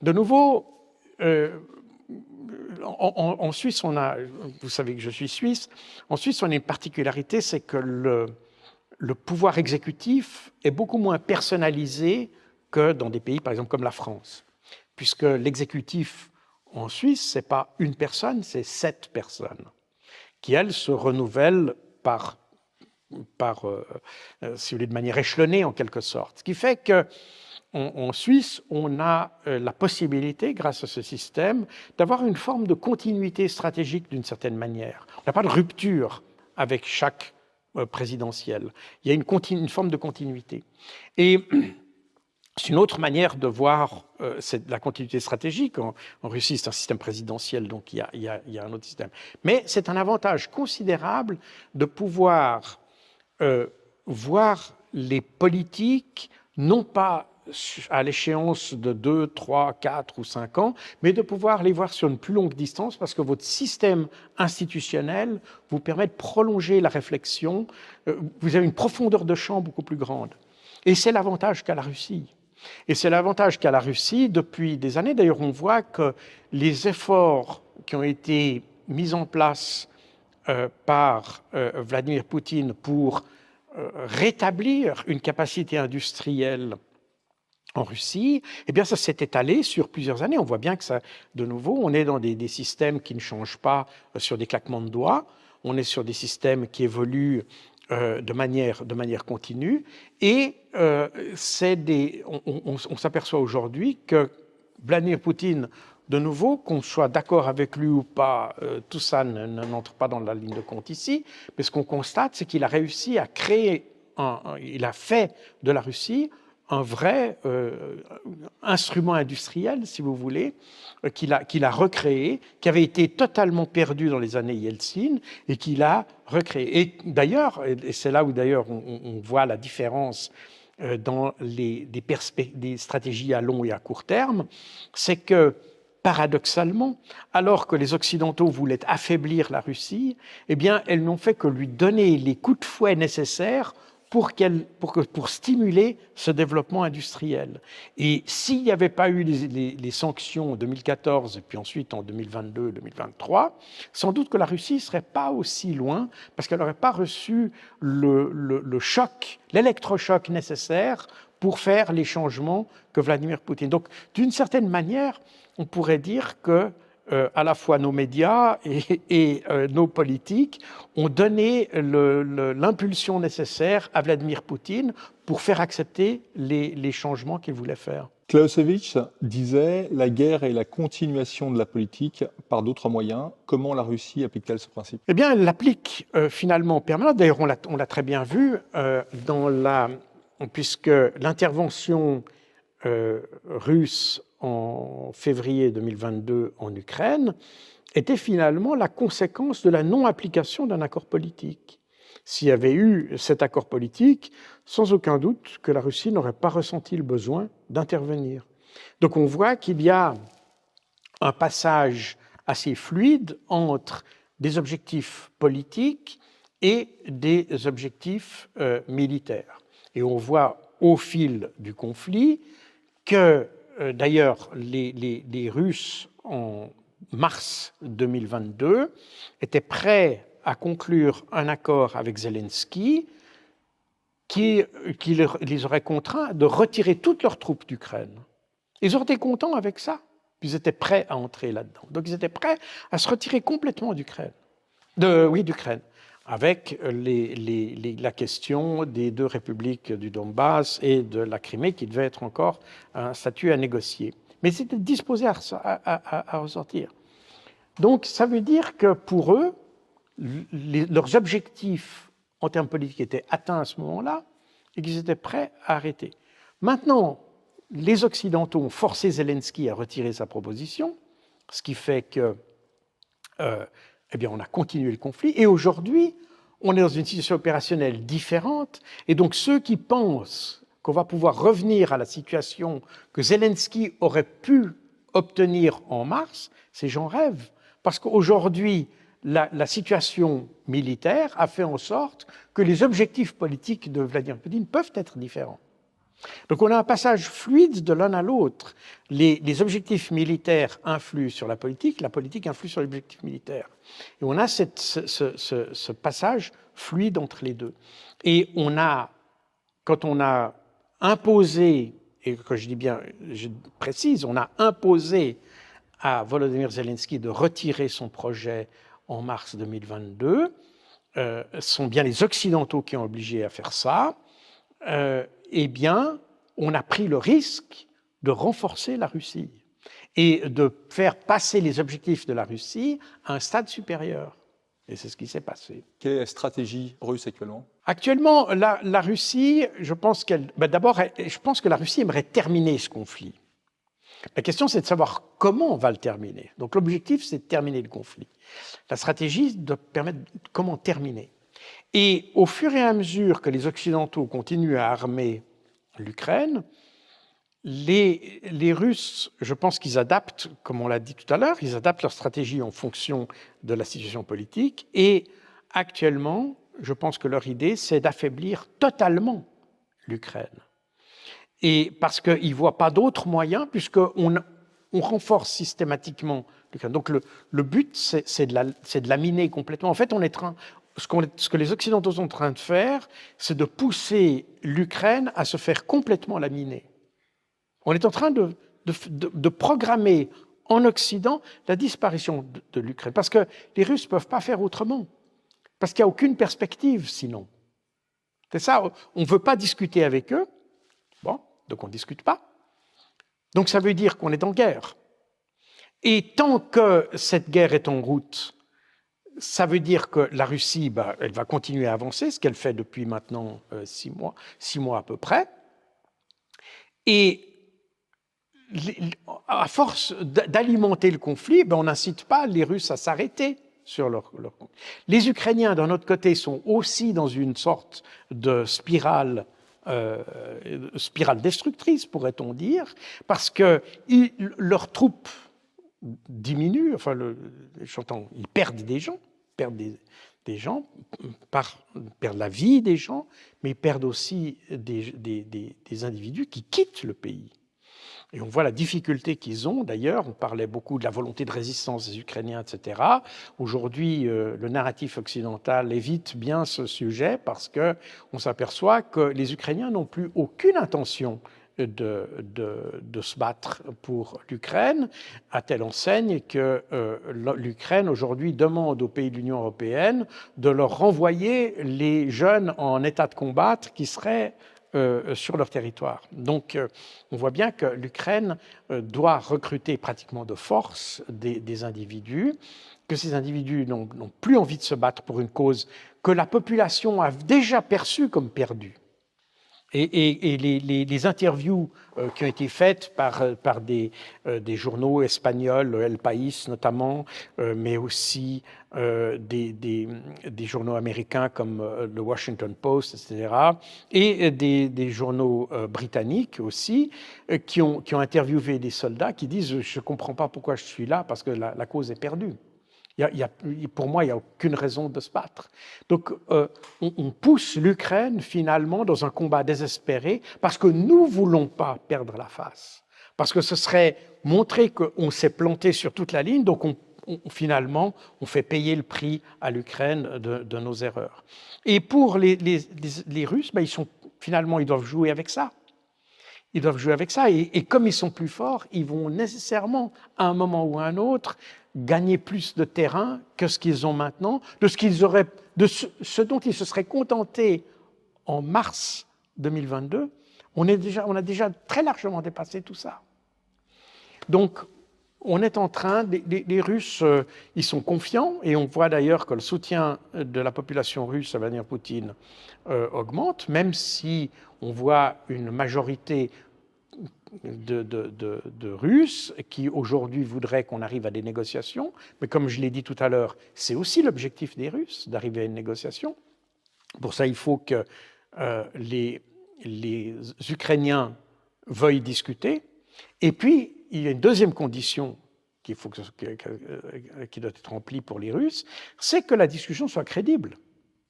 De nouveau, en Suisse, vous savez que je suis suisse, en Suisse, on a une particularité, c'est que le pouvoir exécutif est beaucoup moins personnalisé que dans des pays, par exemple, comme la France, puisque l'exécutif en Suisse, ce n'est pas une personne, c'est 7 personnes, qui, elles, se renouvellent si vous voulez, de manière échelonnée, en quelque sorte. Ce qui fait qu'en Suisse, on a la possibilité, grâce à ce système, d'avoir une forme de continuité stratégique d'une certaine manière. On n'a pas de rupture avec chaque présidentielle. Il y a une forme de continuité. Et c'est une autre manière de voir la continuité stratégique. En Russie, c'est un système présidentiel, donc il y a un autre système. Mais c'est un avantage considérable de pouvoir voir les politiques, non pas à l'échéance de 2, 3, 4 ou 5 ans, mais de pouvoir les voir sur une plus longue distance parce que votre système institutionnel vous permet de prolonger la réflexion. Vous avez une profondeur de champ beaucoup plus grande. Et c'est l'avantage qu'a la Russie. Et c'est l'avantage qu'a la Russie depuis des années. D'ailleurs, on voit que les efforts qui ont été mis en place par Vladimir Poutine pour rétablir une capacité industrielle en Russie, eh bien, ça s'est étalé sur plusieurs années. On voit bien que ça, de nouveau, on est dans des systèmes qui ne changent pas sur des claquements de doigts. On est sur des systèmes qui évoluent de manière continue. Et on s'aperçoit aujourd'hui que Vladimir Poutine, de nouveau, qu'on soit d'accord avec lui ou pas, tout ça n'entre pas dans la ligne de compte ici, mais ce qu'on constate, c'est qu'il a réussi à créer, il a fait de la Russie un vrai instrument industriel, si vous voulez, qu'il a recréé, qui avait été totalement perdu dans les années Yeltsin et qu'il a recréé. Et d'ailleurs, et c'est là où d'ailleurs on voit la différence dans des stratégies à long et à court terme, c'est que paradoxalement, alors que les Occidentaux voulaient affaiblir la Russie, eh bien, elles n'ont fait que lui donner les coups de fouet nécessaires pour stimuler ce développement industriel. Et s'il n'y avait pas eu les sanctions en 2014 et puis ensuite en 2022-2023, sans doute que la Russie ne serait pas aussi loin parce qu'elle n'aurait pas reçu le choc, l'électrochoc nécessaire pour faire les changements que Vladimir Poutine. Donc, d'une certaine manière, on pourrait dire que à la fois nos médias et nos politiques ont donné l'impulsion nécessaire à Vladimir Poutine pour faire accepter les changements qu'il voulait faire. Clausewitz disait « La guerre est la continuation de la politique par d'autres moyens ». Comment la Russie applique-t-elle ce principe ? Eh bien, elle l'applique finalement en permanence. D'ailleurs, on l'a très bien vu puisque l'intervention russe en février 2022 en Ukraine était finalement la conséquence de la non-application d'un accord politique. S'il y avait eu cet accord politique, sans aucun doute que la Russie n'aurait pas ressenti le besoin d'intervenir. Donc on voit qu'il y a un passage assez fluide entre des objectifs politiques et des objectifs militaires. Et on voit au fil du conflit que d'ailleurs, les Russes, en mars 2022, étaient prêts à conclure un accord avec Zelensky qui les aurait contraints de retirer toutes leurs troupes d'Ukraine. Ils auraient été contents avec ça. Ils étaient prêts à entrer là-dedans. Donc, ils étaient prêts à se retirer complètement d'Ukraine. Avec la question des 2 républiques du Donbass et de la Crimée, qui devait être encore un statut à négocier. Mais ils étaient disposés à ressortir. Donc, ça veut dire que pour eux, leurs objectifs en termes politiques étaient atteints à ce moment-là et qu'ils étaient prêts à arrêter. Maintenant, les Occidentaux ont forcé Zelensky à retirer sa proposition, ce qui fait que eh bien, on a continué le conflit. Et aujourd'hui, on est dans une situation opérationnelle différente. Et donc, ceux qui pensent qu'on va pouvoir revenir à la situation que Zelensky aurait pu obtenir en mars, ces gens rêvent. Parce qu'aujourd'hui, la situation militaire a fait en sorte que les objectifs politiques de Vladimir Poutine peuvent être différents. Donc on a un passage fluide de l'un à l'autre. Les objectifs militaires influent sur la politique influe sur les objectifs militaires. Et on a ce passage fluide entre les deux. Et quand on a imposé, et que je dis bien, je précise, on a imposé à Volodymyr Zelensky de retirer son projet en mars 2022, ce sont bien les Occidentaux qui ont obligé à faire ça, eh bien, on a pris le risque de renforcer la Russie et de faire passer les objectifs de la Russie à un stade supérieur. Et c'est ce qui s'est passé. Quelle est la stratégie russe actuellement ? Actuellement, la Russie, je pense je pense que la Russie aimerait terminer ce conflit. La question, c'est de savoir comment on va le terminer. Donc l'objectif, c'est de terminer le conflit. La stratégie, de permettre comment terminer. Et au fur et à mesure que les Occidentaux continuent à armer l'Ukraine, les Russes, je pense qu'ils adaptent, comme on l'a dit tout à l'heure, ils adaptent leur stratégie en fonction de la situation politique. Et actuellement, je pense que leur idée, c'est d'affaiblir totalement l'Ukraine. Et parce qu'ils ne voient pas d'autres moyens, puisqu'on renforce systématiquement l'Ukraine. Donc le but, c'est de la miner complètement. En fait, ce que les Occidentaux sont en train de faire, c'est de pousser l'Ukraine à se faire complètement laminer. On est en train de programmer en Occident la disparition de l'Ukraine. Parce que les Russes ne peuvent pas faire autrement. Parce qu'il n'y a aucune perspective sinon. C'est ça, on ne veut pas discuter avec eux. Bon, donc on ne discute pas. Donc ça veut dire qu'on est en guerre. Et tant que cette guerre est en route, ça veut dire que la Russie, elle va continuer à avancer, ce qu'elle fait depuis maintenant 6 mois à peu près. Et à force d'alimenter le conflit, on n'incite pas les Russes à s'arrêter sur leur conflit. Les Ukrainiens, d'un autre côté, sont aussi dans une sorte de spirale destructrice, pourrait-on dire, parce que leurs troupes diminuent, ils perdent des gens, perdent la vie des gens, mais ils perdent aussi des individus qui quittent le pays. Et on voit la difficulté qu'ils ont. D'ailleurs, on parlait beaucoup de la volonté de résistance des Ukrainiens, etc. Aujourd'hui, le narratif occidental évite bien ce sujet parce qu'on s'aperçoit que les Ukrainiens n'ont plus aucune intention de se battre pour l'Ukraine, à telle enseigne que l'Ukraine aujourd'hui demande aux pays de l'Union européenne de leur renvoyer les jeunes en état de combattre qui seraient sur leur territoire. Donc, on voit bien que l'Ukraine doit recruter pratiquement de force des individus, que ces individus n'ont plus envie de se battre pour une cause que la population a déjà perçue comme perdue. Et les interviews qui ont été faites par des journaux espagnols, El País notamment, mais aussi des journaux américains comme le Washington Post, etc., et des journaux britanniques aussi, qui ont interviewé des soldats qui disent « Je ne comprends pas pourquoi je suis là, parce que la cause est perdue ». Pour moi, il n'y a aucune raison de se battre. Donc, on pousse l'Ukraine, finalement, dans un combat désespéré, parce que nous ne voulons pas perdre la face. Parce que ce serait montrer qu'on s'est planté sur toute la ligne, donc finalement, on fait payer le prix à l'Ukraine de nos erreurs. Et pour les Russes, ils doivent jouer avec ça. Ils doivent jouer avec ça. Et comme ils sont plus forts, ils vont nécessairement, à un moment ou à un autre, gagner plus de terrain que ce qu'ils ont maintenant, de ce dont ils se seraient contentés en mars 2022. On a déjà très largement dépassé tout ça. Donc, on est en train, les Russes, ils sont confiants, et on voit d'ailleurs que le soutien de la population russe à Vladimir Poutine augmente, même si on voit une majorité de Russes qui aujourd'hui voudraient qu'on arrive à des négociations, mais comme je l'ai dit tout à l'heure, c'est aussi l'objectif des Russes d'arriver à une négociation. Pour ça, il faut que les Ukrainiens veuillent discuter. Et puis, il y a une deuxième condition qui doit être remplie pour les Russes, c'est que la discussion soit crédible.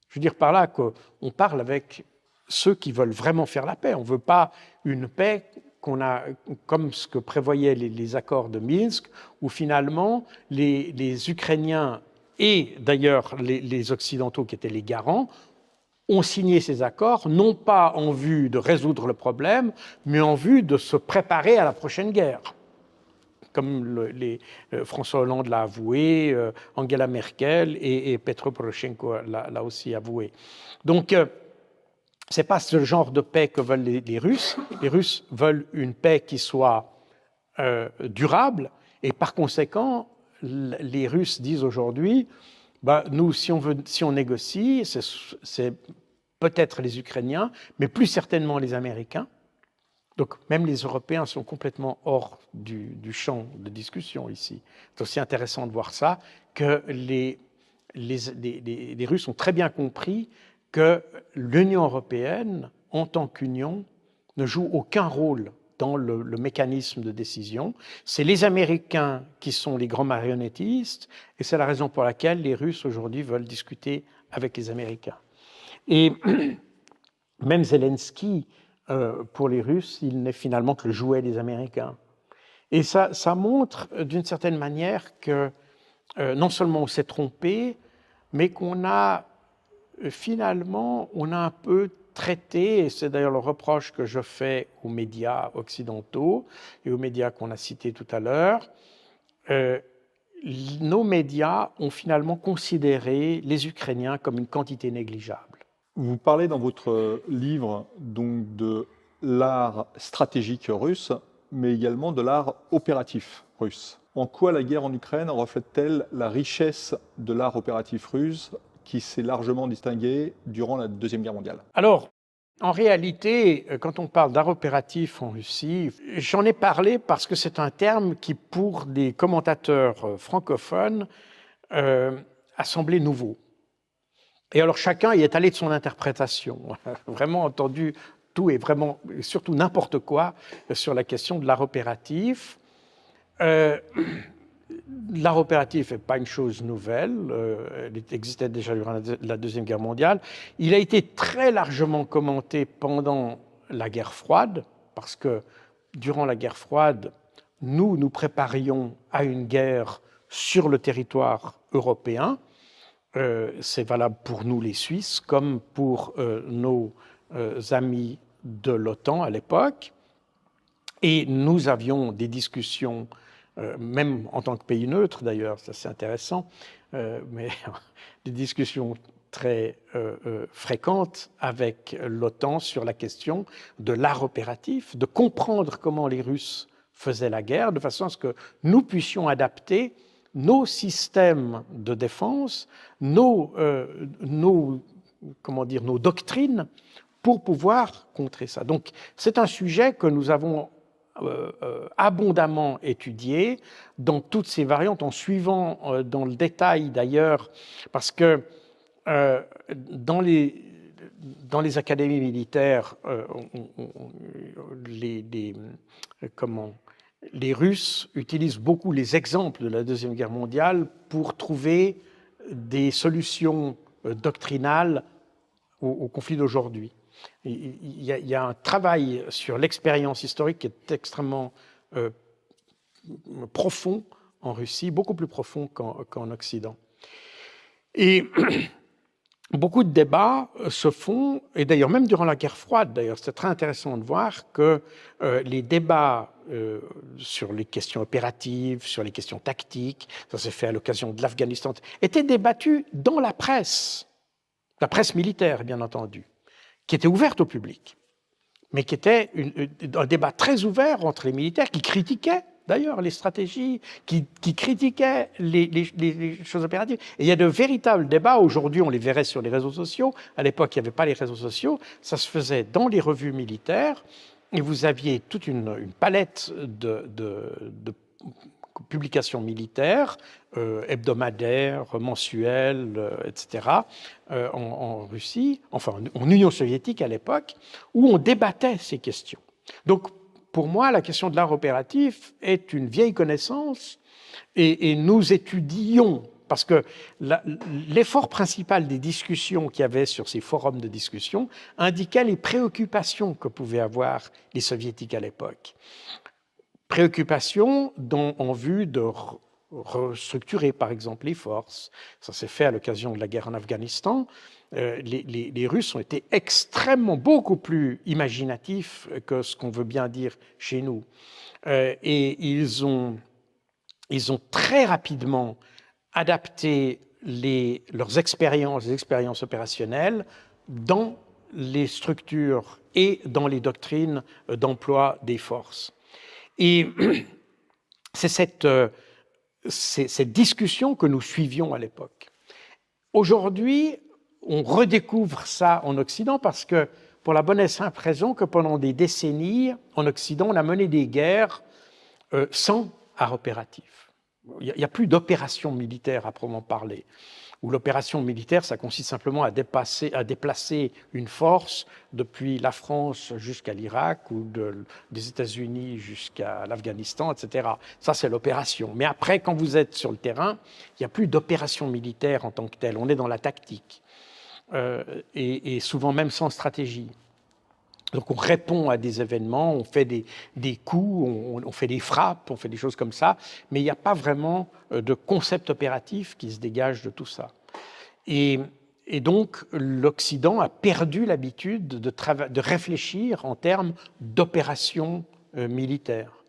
Je veux dire par là qu'on parle avec ceux qui veulent vraiment faire la paix. On ne veut pas une paix comme ce que prévoyaient les accords de Minsk, où finalement les Ukrainiens et d'ailleurs les Occidentaux qui étaient les garants ont signé ces accords, non pas en vue de résoudre le problème, mais en vue de se préparer à la prochaine guerre. Comme François Hollande l'a avoué, Angela Merkel et Petro Poroshenko l'a aussi avoué. Donc, ce n'est pas ce genre de paix que veulent les Russes. Les Russes veulent une paix qui soit durable, et par conséquent, les Russes disent aujourd'hui, nous, si on négocie, c'est peut-être les Ukrainiens, mais plus certainement les Américains. Donc même les Européens sont complètement hors du champ de discussion ici. C'est aussi intéressant de voir ça, que les Russes ont très bien compris que l'Union européenne, en tant qu'union, ne joue aucun rôle dans le mécanisme de décision. C'est les Américains qui sont les grands marionnettistes, et c'est la raison pour laquelle les Russes aujourd'hui veulent discuter avec les Américains. Et même Zelensky, pour les Russes, il n'est finalement que le jouet des Américains. Et ça montre d'une certaine manière que non seulement on s'est trompé, mais qu'on a finalement, on a un peu traité, et c'est d'ailleurs le reproche que je fais aux médias occidentaux et aux médias qu'on a cités tout à l'heure, nos médias ont finalement considéré les Ukrainiens comme une quantité négligeable. Vous parlez dans votre livre donc de l'art stratégique russe, mais également de l'art opératif russe. En quoi la guerre en Ukraine reflète-t-elle la richesse de l'art opératif russe qui s'est largement distingué durant la Deuxième Guerre mondiale? Alors, en réalité, quand on parle d'art opératif en Russie, j'en ai parlé parce que c'est un terme qui, pour des commentateurs francophones, a semblé nouveau. Et alors chacun y est allé de son interprétation, vraiment entendu tout et vraiment, surtout n'importe quoi sur la question de l'art opératif. L'art opératif n'est pas une chose nouvelle, elle existait déjà durant la Deuxième Guerre mondiale. Il a été très largement commenté pendant la guerre froide, parce que durant la guerre froide, nous préparions à une guerre sur le territoire européen. C'est valable pour nous les Suisses comme pour nos amis de l'OTAN à l'époque. Et nous avions des discussions, même en tant que pays neutre d'ailleurs, ça c'est intéressant, mais des discussions très fréquentes avec l'OTAN sur la question de l'art opératif, de comprendre comment les Russes faisaient la guerre, de façon à ce que nous puissions adapter nos systèmes de défense, nos doctrines pour pouvoir contrer ça. Donc, c'est un sujet que nous avons abondamment étudié dans toutes ses variantes, en suivant dans le détail d'ailleurs, parce que dans les académies militaires, les Russes utilisent beaucoup les exemples de la Deuxième Guerre mondiale pour trouver des solutions doctrinales au conflit d'aujourd'hui. Il y a un travail sur l'expérience historique qui est extrêmement profond en Russie, beaucoup plus profond qu'en Occident. Et beaucoup de débats se font, et d'ailleurs même durant la guerre froide, d'ailleurs c'est très intéressant de voir que les débats sur les questions opératives, sur les questions tactiques, ça s'est fait à l'occasion de l'Afghanistan, étaient débattus dans la presse militaire bien entendu, qui était ouverte au public, mais qui était un débat très ouvert entre les militaires qui critiquaient d'ailleurs les stratégies, qui critiquaient les choses opératives. Et il y a de véritables débats. Aujourd'hui, on les verrait sur les réseaux sociaux. À l'époque, il n'y avait pas les réseaux sociaux. Ça se faisait dans les revues militaires. Et vous aviez toute une palette de publications militaires, hebdomadaires, mensuelles, etc., en Russie, enfin en Union soviétique à l'époque, où on débattait ces questions. Donc, pour moi, la question de l'art opératif est une vieille connaissance et nous étudions, parce que l'effort principal des discussions qu'il y avait sur ces forums de discussion indiquait les préoccupations que pouvaient avoir les soviétiques à l'époque. Préoccupations en vue de restructurer, par exemple, les forces. Ça s'est fait à l'occasion de la guerre en Afghanistan. Les Russes ont été extrêmement, beaucoup plus imaginatifs que ce qu'on veut bien dire chez nous. Et ils ont très rapidement adapté leurs expériences, les expériences opérationnelles dans les structures et dans les doctrines d'emploi des forces. Et c'est cette discussion que nous suivions à l'époque. Aujourd'hui, on redécouvre ça en Occident parce que, pour la bonne et simple raison que pendant des décennies, en Occident, on a mené des guerres sans art opératif. Il n'y a plus d'opération militaire à proprement parler. Où l'opération militaire, ça consiste simplement à déplacer une force depuis la France jusqu'à l'Irak ou des États-Unis jusqu'à l'Afghanistan, etc. Ça, c'est l'opération. Mais après, quand vous êtes sur le terrain, il n'y a plus d'opération militaire en tant que telle. On est dans la tactique. Et souvent même sans stratégie. Donc on répond à des événements, on fait des coups, on fait des frappes, on fait des choses comme ça, mais il n'y a pas vraiment de concept opératif qui se dégage de tout ça. Et donc l'Occident a perdu l'habitude de réfléchir en termes d'opérations militaires.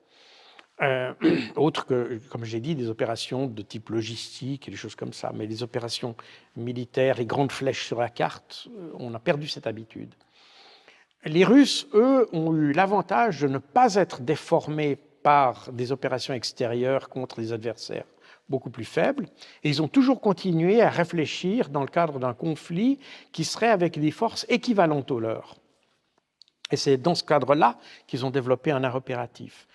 Autres que, comme j'ai dit, des opérations de type logistique et des choses comme ça, mais les opérations militaires et grandes flèches sur la carte, on a perdu cette habitude. Les Russes, eux, ont eu l'avantage de ne pas être déformés par des opérations extérieures contre des adversaires beaucoup plus faibles, et ils ont toujours continué à réfléchir dans le cadre d'un conflit qui serait avec des forces équivalentes aux leurs. Et c'est dans ce cadre-là qu'ils ont développé un art opératif.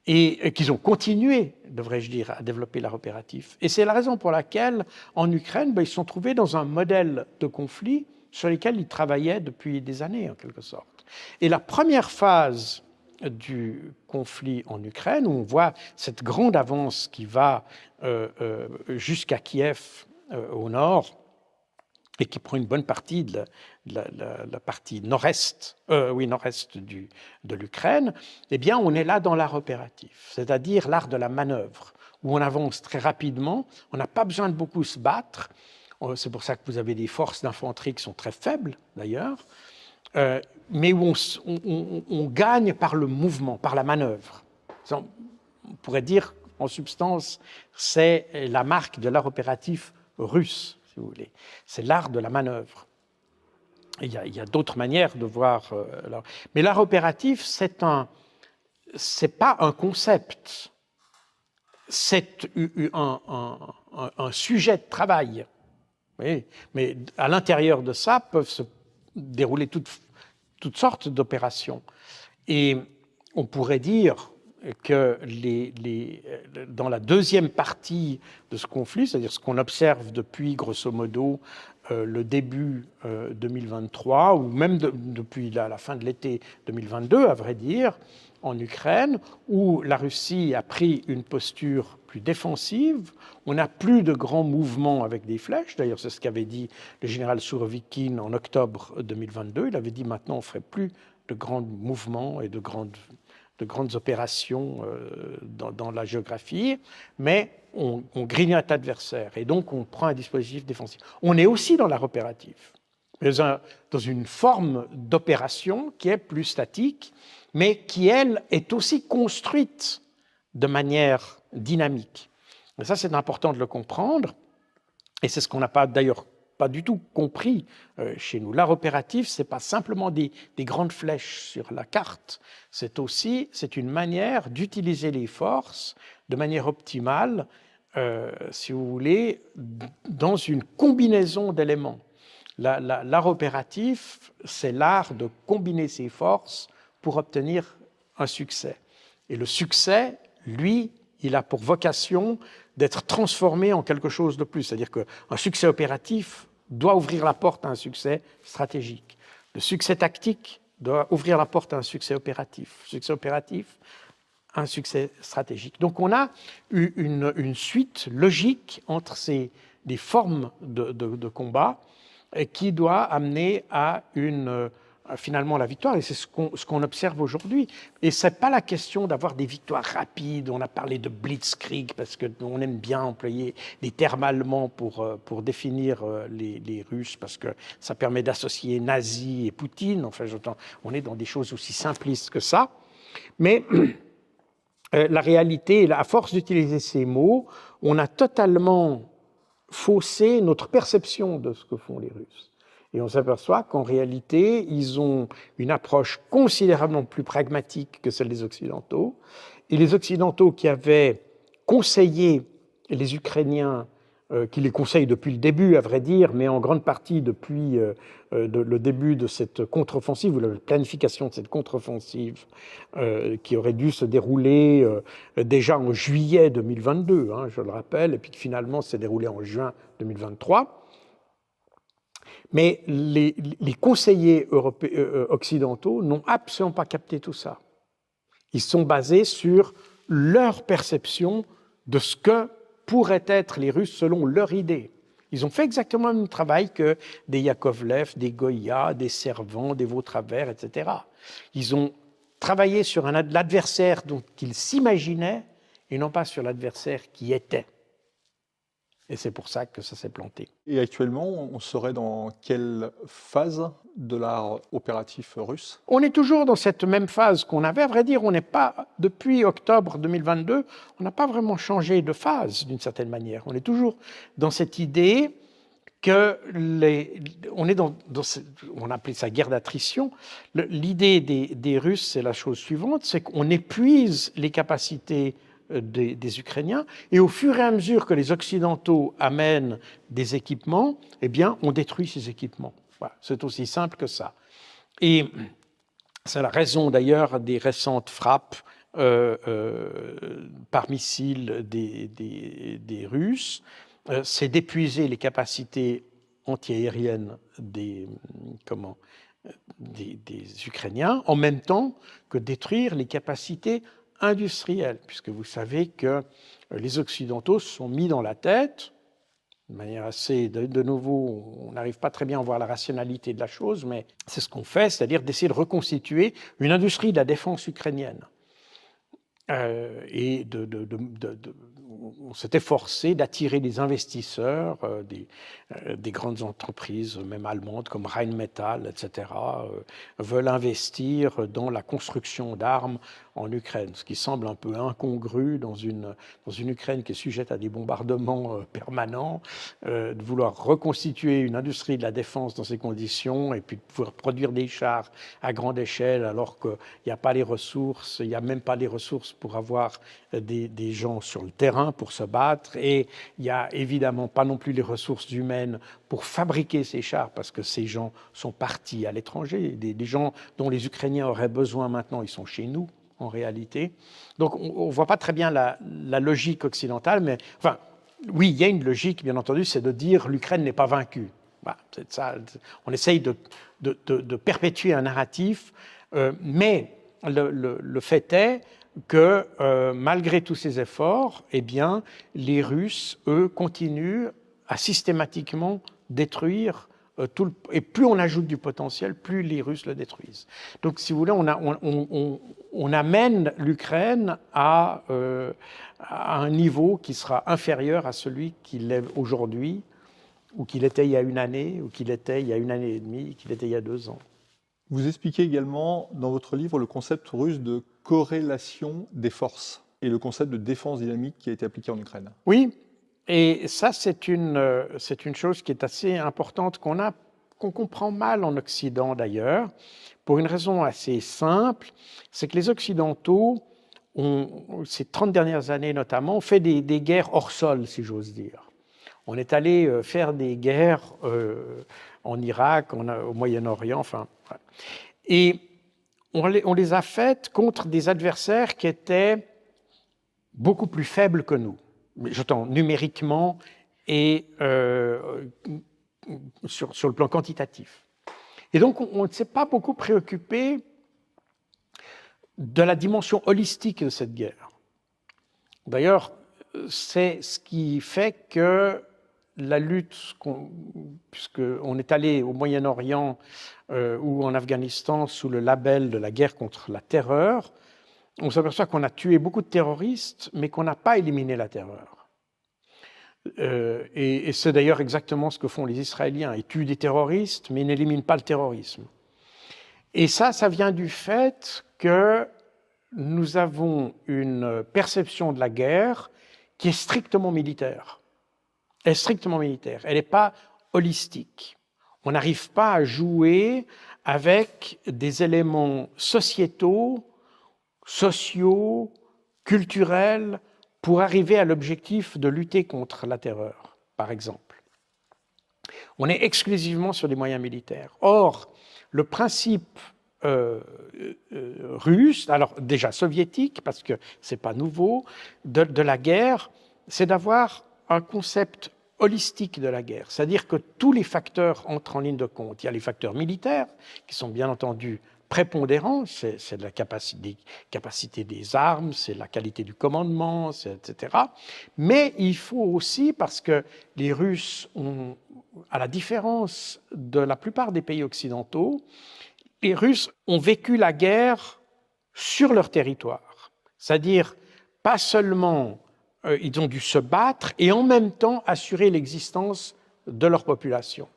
Et qu'ils ont continué, devrais-je dire, à développer l'art opératif. Et c'est la raison pour laquelle, en Ukraine, ils se sont trouvés dans un modèle de conflit sur lequel ils travaillaient depuis des années, en quelque sorte. Et la première phase du conflit en Ukraine, où on voit cette grande avance qui va jusqu'à Kiev au nord, et qui prend une bonne partie de la partie nord-est, de l'Ukraine, eh bien, on est là dans l'art opératif, c'est-à-dire l'art de la manœuvre, où on avance très rapidement, on n'a pas besoin de beaucoup se battre. C'est pour ça que vous avez des forces d'infanterie qui sont très faibles, d'ailleurs, mais où on gagne par le mouvement, par la manœuvre. On pourrait dire, en substance, c'est la marque de l'art opératif russe, si vous voulez. C'est l'art de la manœuvre. Il y a d'autres manières de voir. Mais l'art opératif, c'est pas un concept, c'est un sujet de travail. Oui, mais à l'intérieur de ça peuvent se dérouler toutes sortes d'opérations. Et on pourrait dire que dans la deuxième partie de ce conflit, c'est-à-dire ce qu'on observe depuis, grosso modo, le début 2023, ou même depuis la fin de l'été 2022, à vrai dire, en Ukraine, où la Russie a pris une posture plus défensive. On n'a plus de grands mouvements avec des flèches. D'ailleurs, c'est ce qu'avait dit le général Sourovikine en octobre 2022. Il avait dit maintenant on ne ferait plus de grands mouvements et de grandes opérations dans la géographie, mais on grignote l'adversaire et donc on prend un dispositif défensif. On est aussi dans l'art opératif, mais dans une forme d'opération qui est plus statique, mais qui, elle, est aussi construite de manière dynamique. Et ça, c'est important de le comprendre, et c'est ce qu'on n'a d'ailleurs pas du tout compris chez nous. L'art opératif, ce n'est pas simplement des grandes flèches sur la carte, c'est une manière d'utiliser les forces de manière optimale, si vous voulez, dans une combinaison d'éléments. L'art opératif, c'est l'art de combiner ses forces pour obtenir un succès. Et le succès, lui, il a pour vocation d'être transformé en quelque chose de plus. C'est-à-dire qu'un succès opératif doit ouvrir la porte à un succès stratégique. Le succès tactique doit ouvrir la porte à un succès opératif. Succès opératif, un succès stratégique. Donc on a une suite logique entre des formes de combat qui doit amener à finalement la victoire, et c'est ce qu'on observe aujourd'hui. Et ce n'est pas la question d'avoir des victoires rapides. On a parlé de blitzkrieg, parce qu'on aime bien employer les termes allemands pour définir les Russes, parce que ça permet d'associer nazis et Poutine. Enfin, on est dans des choses aussi simplistes que ça. Mais la réalité, à force d'utiliser ces mots, on a totalement faussé notre perception de ce que font les Russes. Et on s'aperçoit qu'en réalité, ils ont une approche considérablement plus pragmatique que celle des Occidentaux. Et les Occidentaux qui avaient conseillé les Ukrainiens, qui les conseillent depuis le début, à vrai dire, mais en grande partie depuis le début de cette contre-offensive, ou la planification de cette contre-offensive, qui aurait dû se dérouler déjà en juillet 2022, je le rappelle, et puis qui finalement s'est déroulée en juin 2023. Mais les conseillers occidentaux n'ont absolument pas capté tout ça. Ils sont basés sur leur perception de ce que pourraient être les Russes selon leur idée. Ils ont fait exactement le même travail que des Yakovlev, des Goya, des Servan, des Vautravers, etc. Ils ont travaillé sur l'adversaire dont ils s'imaginaient et non pas sur l'adversaire qui était. Et c'est pour ça que ça s'est planté. Et actuellement, on serait dans quelle phase de l'art opératif russe? On est toujours dans cette même phase qu'on avait. À vrai dire, on n'est pas, depuis octobre 2022, on n'a pas vraiment changé de phase d'une certaine manière. On est toujours dans cette idée que on est on appelait ça guerre d'attrition. L'idée des Russes, c'est la chose suivante, c'est qu'on épuise les capacités des Ukrainiens, et au fur et à mesure que les Occidentaux amènent des équipements, eh bien, on détruit ces équipements. Voilà, c'est aussi simple que ça. Et c'est la raison d'ailleurs des récentes frappes par missiles des Russes, c'est d'épuiser les capacités antiaériennes des Ukrainiens, en même temps que détruire les capacités industrielle, puisque vous savez que les Occidentaux se sont mis dans la tête, de manière assez, de nouveau, on n'arrive pas très bien à voir la rationalité de la chose, mais c'est ce qu'on fait, c'est-à-dire d'essayer de reconstituer une industrie de la défense ukrainienne. Et on s'était forcé d'attirer des investisseurs, des grandes entreprises, même allemandes, comme Rheinmetall, etc., veulent investir dans la construction d'armes en Ukraine, ce qui semble un peu incongru dans une Ukraine qui est sujette à des bombardements permanents, de vouloir reconstituer une industrie de la défense dans ces conditions et puis de pouvoir produire des chars à grande échelle alors qu'il n'y a pas les ressources, il n'y a même pas les ressources pour avoir des gens sur le terrain pour se battre, et il n'y a évidemment pas non plus les ressources humaines pour fabriquer ces chars parce que ces gens sont partis à l'étranger. Des gens dont les Ukrainiens auraient besoin maintenant, ils sont chez nous en réalité. Donc on ne voit pas très bien la logique occidentale, mais enfin, oui, il y a une logique, bien entendu, c'est de dire l'Ukraine n'est pas vaincue. Voilà, c'est ça. On essaye de perpétuer un narratif, mais le fait est que malgré tous ces efforts, eh bien, les Russes, eux, continuent à systématiquement détruire et plus on ajoute du potentiel, plus les Russes le détruisent. Donc, si vous voulez, on amène l'Ukraine à un niveau qui sera inférieur à celui qu'il est aujourd'hui, ou qu'il était il y a une année, ou qu'il était il y a une année et demie, qu'il était il y a 2 ans. Vous expliquez également dans votre livre le concept russe de corrélation des forces et le concept de défense dynamique qui a été appliqué en Ukraine. Oui, et ça c'est une chose qui est assez importante qu'on comprend mal en Occident d'ailleurs, pour une raison assez simple, c'est que les Occidentaux, ces 30 dernières années notamment, ont fait des guerres hors sol, si j'ose dire. On est allé faire des guerres en Irak, au Moyen-Orient, enfin. Voilà. Et on les a faites contre des adversaires qui étaient beaucoup plus faibles que nous, j'entends numériquement et sur le plan quantitatif. Et donc, on ne s'est pas beaucoup préoccupé de la dimension holistique de cette guerre. D'ailleurs, c'est ce qui fait que la lutte, puisqu'on est allé au Moyen-Orient ou en Afghanistan sous le label de la guerre contre la terreur, on s'aperçoit qu'on a tué beaucoup de terroristes, mais qu'on n'a pas éliminé la terreur. Et c'est d'ailleurs exactement ce que font les Israéliens. Ils tuent des terroristes, mais ils n'éliminent pas le terrorisme. Et ça vient du fait que nous avons une perception de la guerre qui est strictement militaire. Elle est strictement militaire, elle n'est pas holistique. On n'arrive pas à jouer avec des éléments sociétaux, sociaux, culturels, pour arriver à l'objectif de lutter contre la terreur, par exemple. On est exclusivement sur des moyens militaires. Or, le principe russe, alors déjà soviétique, parce que ce n'est pas nouveau, de la guerre, c'est d'avoir un concept holistique de la guerre, c'est-à-dire que tous les facteurs entrent en ligne de compte. Il y a les facteurs militaires, qui sont bien entendu prépondérants, c'est la capacité des armes, c'est la qualité du commandement, etc. Mais il faut aussi, parce que les Russes ont, à la différence de la plupart des pays occidentaux, les Russes ont vécu la guerre sur leur territoire, c'est-à-dire pas seulement ils ont dû se battre et en même temps assurer l'existence de leur population.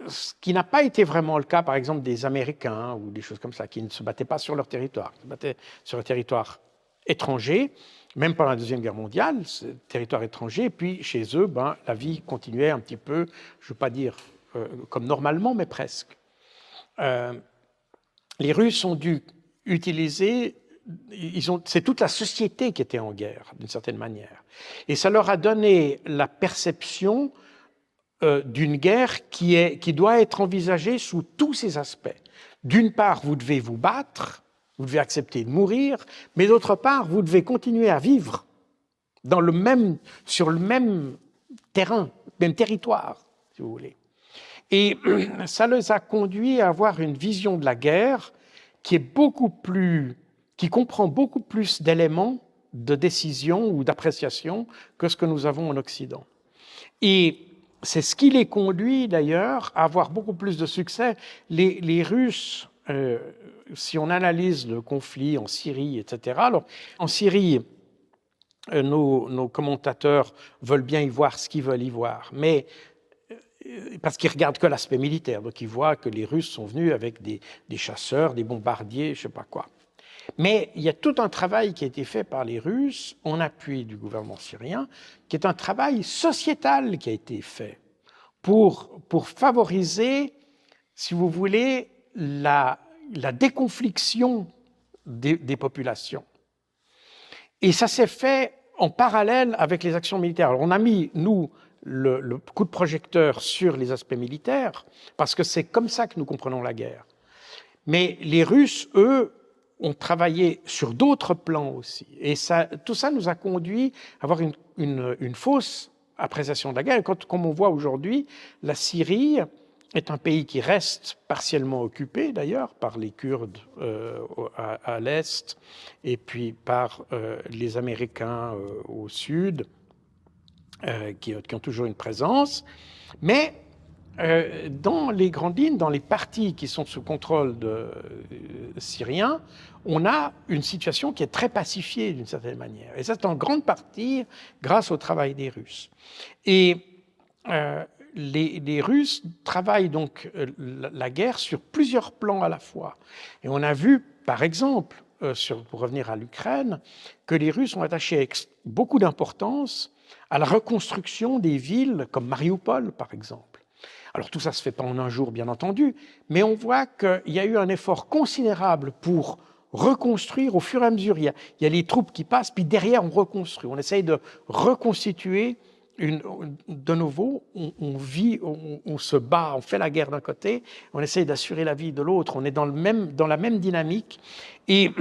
Ce qui n'a pas été vraiment le cas, par exemple, des Américains ou des choses comme ça, qui ne se battaient pas sur leur territoire, ils se battaient sur le territoire étranger, même pendant la Deuxième Guerre mondiale, territoire étranger, et puis chez eux, la vie continuait un petit peu, je ne veux pas dire comme normalement, mais presque. Les Russes ont dû utiliser, c'est toute la société qui était en guerre, d'une certaine manière. Et ça leur a donné la perception d'une guerre qui doit être envisagée sous tous ses aspects. D'une part, vous devez vous battre, vous devez accepter de mourir, mais d'autre part, vous devez continuer à vivre sur le même terrain, même territoire, si vous voulez. Et ça les a conduits à avoir une vision de la guerre qui comprend beaucoup plus d'éléments de décision ou d'appréciation que ce que nous avons en Occident. Et c'est ce qui les conduit d'ailleurs à avoir beaucoup plus de succès. Les Russes, si on analyse le conflit en Syrie, etc., alors en Syrie, nos commentateurs veulent bien y voir ce qu'ils veulent y voir, mais parce qu'ils regardent que l'aspect militaire, donc ils voient que les Russes sont venus avec des chasseurs, des bombardiers, je ne sais pas quoi. Mais il y a tout un travail qui a été fait par les Russes, en appui du gouvernement syrien, qui est un travail sociétal qui a été fait pour favoriser, si vous voulez, la déconfliction des populations. Et ça s'est fait en parallèle avec les actions militaires. Alors on a mis, nous, le coup de projecteur sur les aspects militaires, parce que c'est comme ça que nous comprenons la guerre. Mais les Russes, eux, ont travaillé sur d'autres plans aussi. Et tout ça nous a conduit à avoir une fausse appréciation de la guerre. Et comme on voit aujourd'hui, la Syrie est un pays qui reste partiellement occupé, d'ailleurs, par les Kurdes à l'est, et puis par les Américains au sud, qui ont toujours une présence. Mais dans les grandes lignes, dans les parties qui sont sous contrôle syrien, on a une situation qui est très pacifiée d'une certaine manière. Et ça, c'est en grande partie grâce au travail des Russes. Et les Russes travaillent donc la guerre sur plusieurs plans à la fois. Et on a vu, par exemple, pour revenir à l'Ukraine, que les Russes ont attaché avec beaucoup d'importance à la reconstruction des villes comme Mariupol, par exemple. Alors tout ça ne se fait pas en un jour, bien entendu, mais on voit qu'il y a eu un effort considérable pour reconstruire au fur et à mesure. Il y a les troupes qui passent, puis derrière on reconstruit. On essaye de reconstituer de nouveau. On vit, on se bat, on fait la guerre d'un côté, on essaye d'assurer la vie de l'autre. On est dans la même dynamique. Et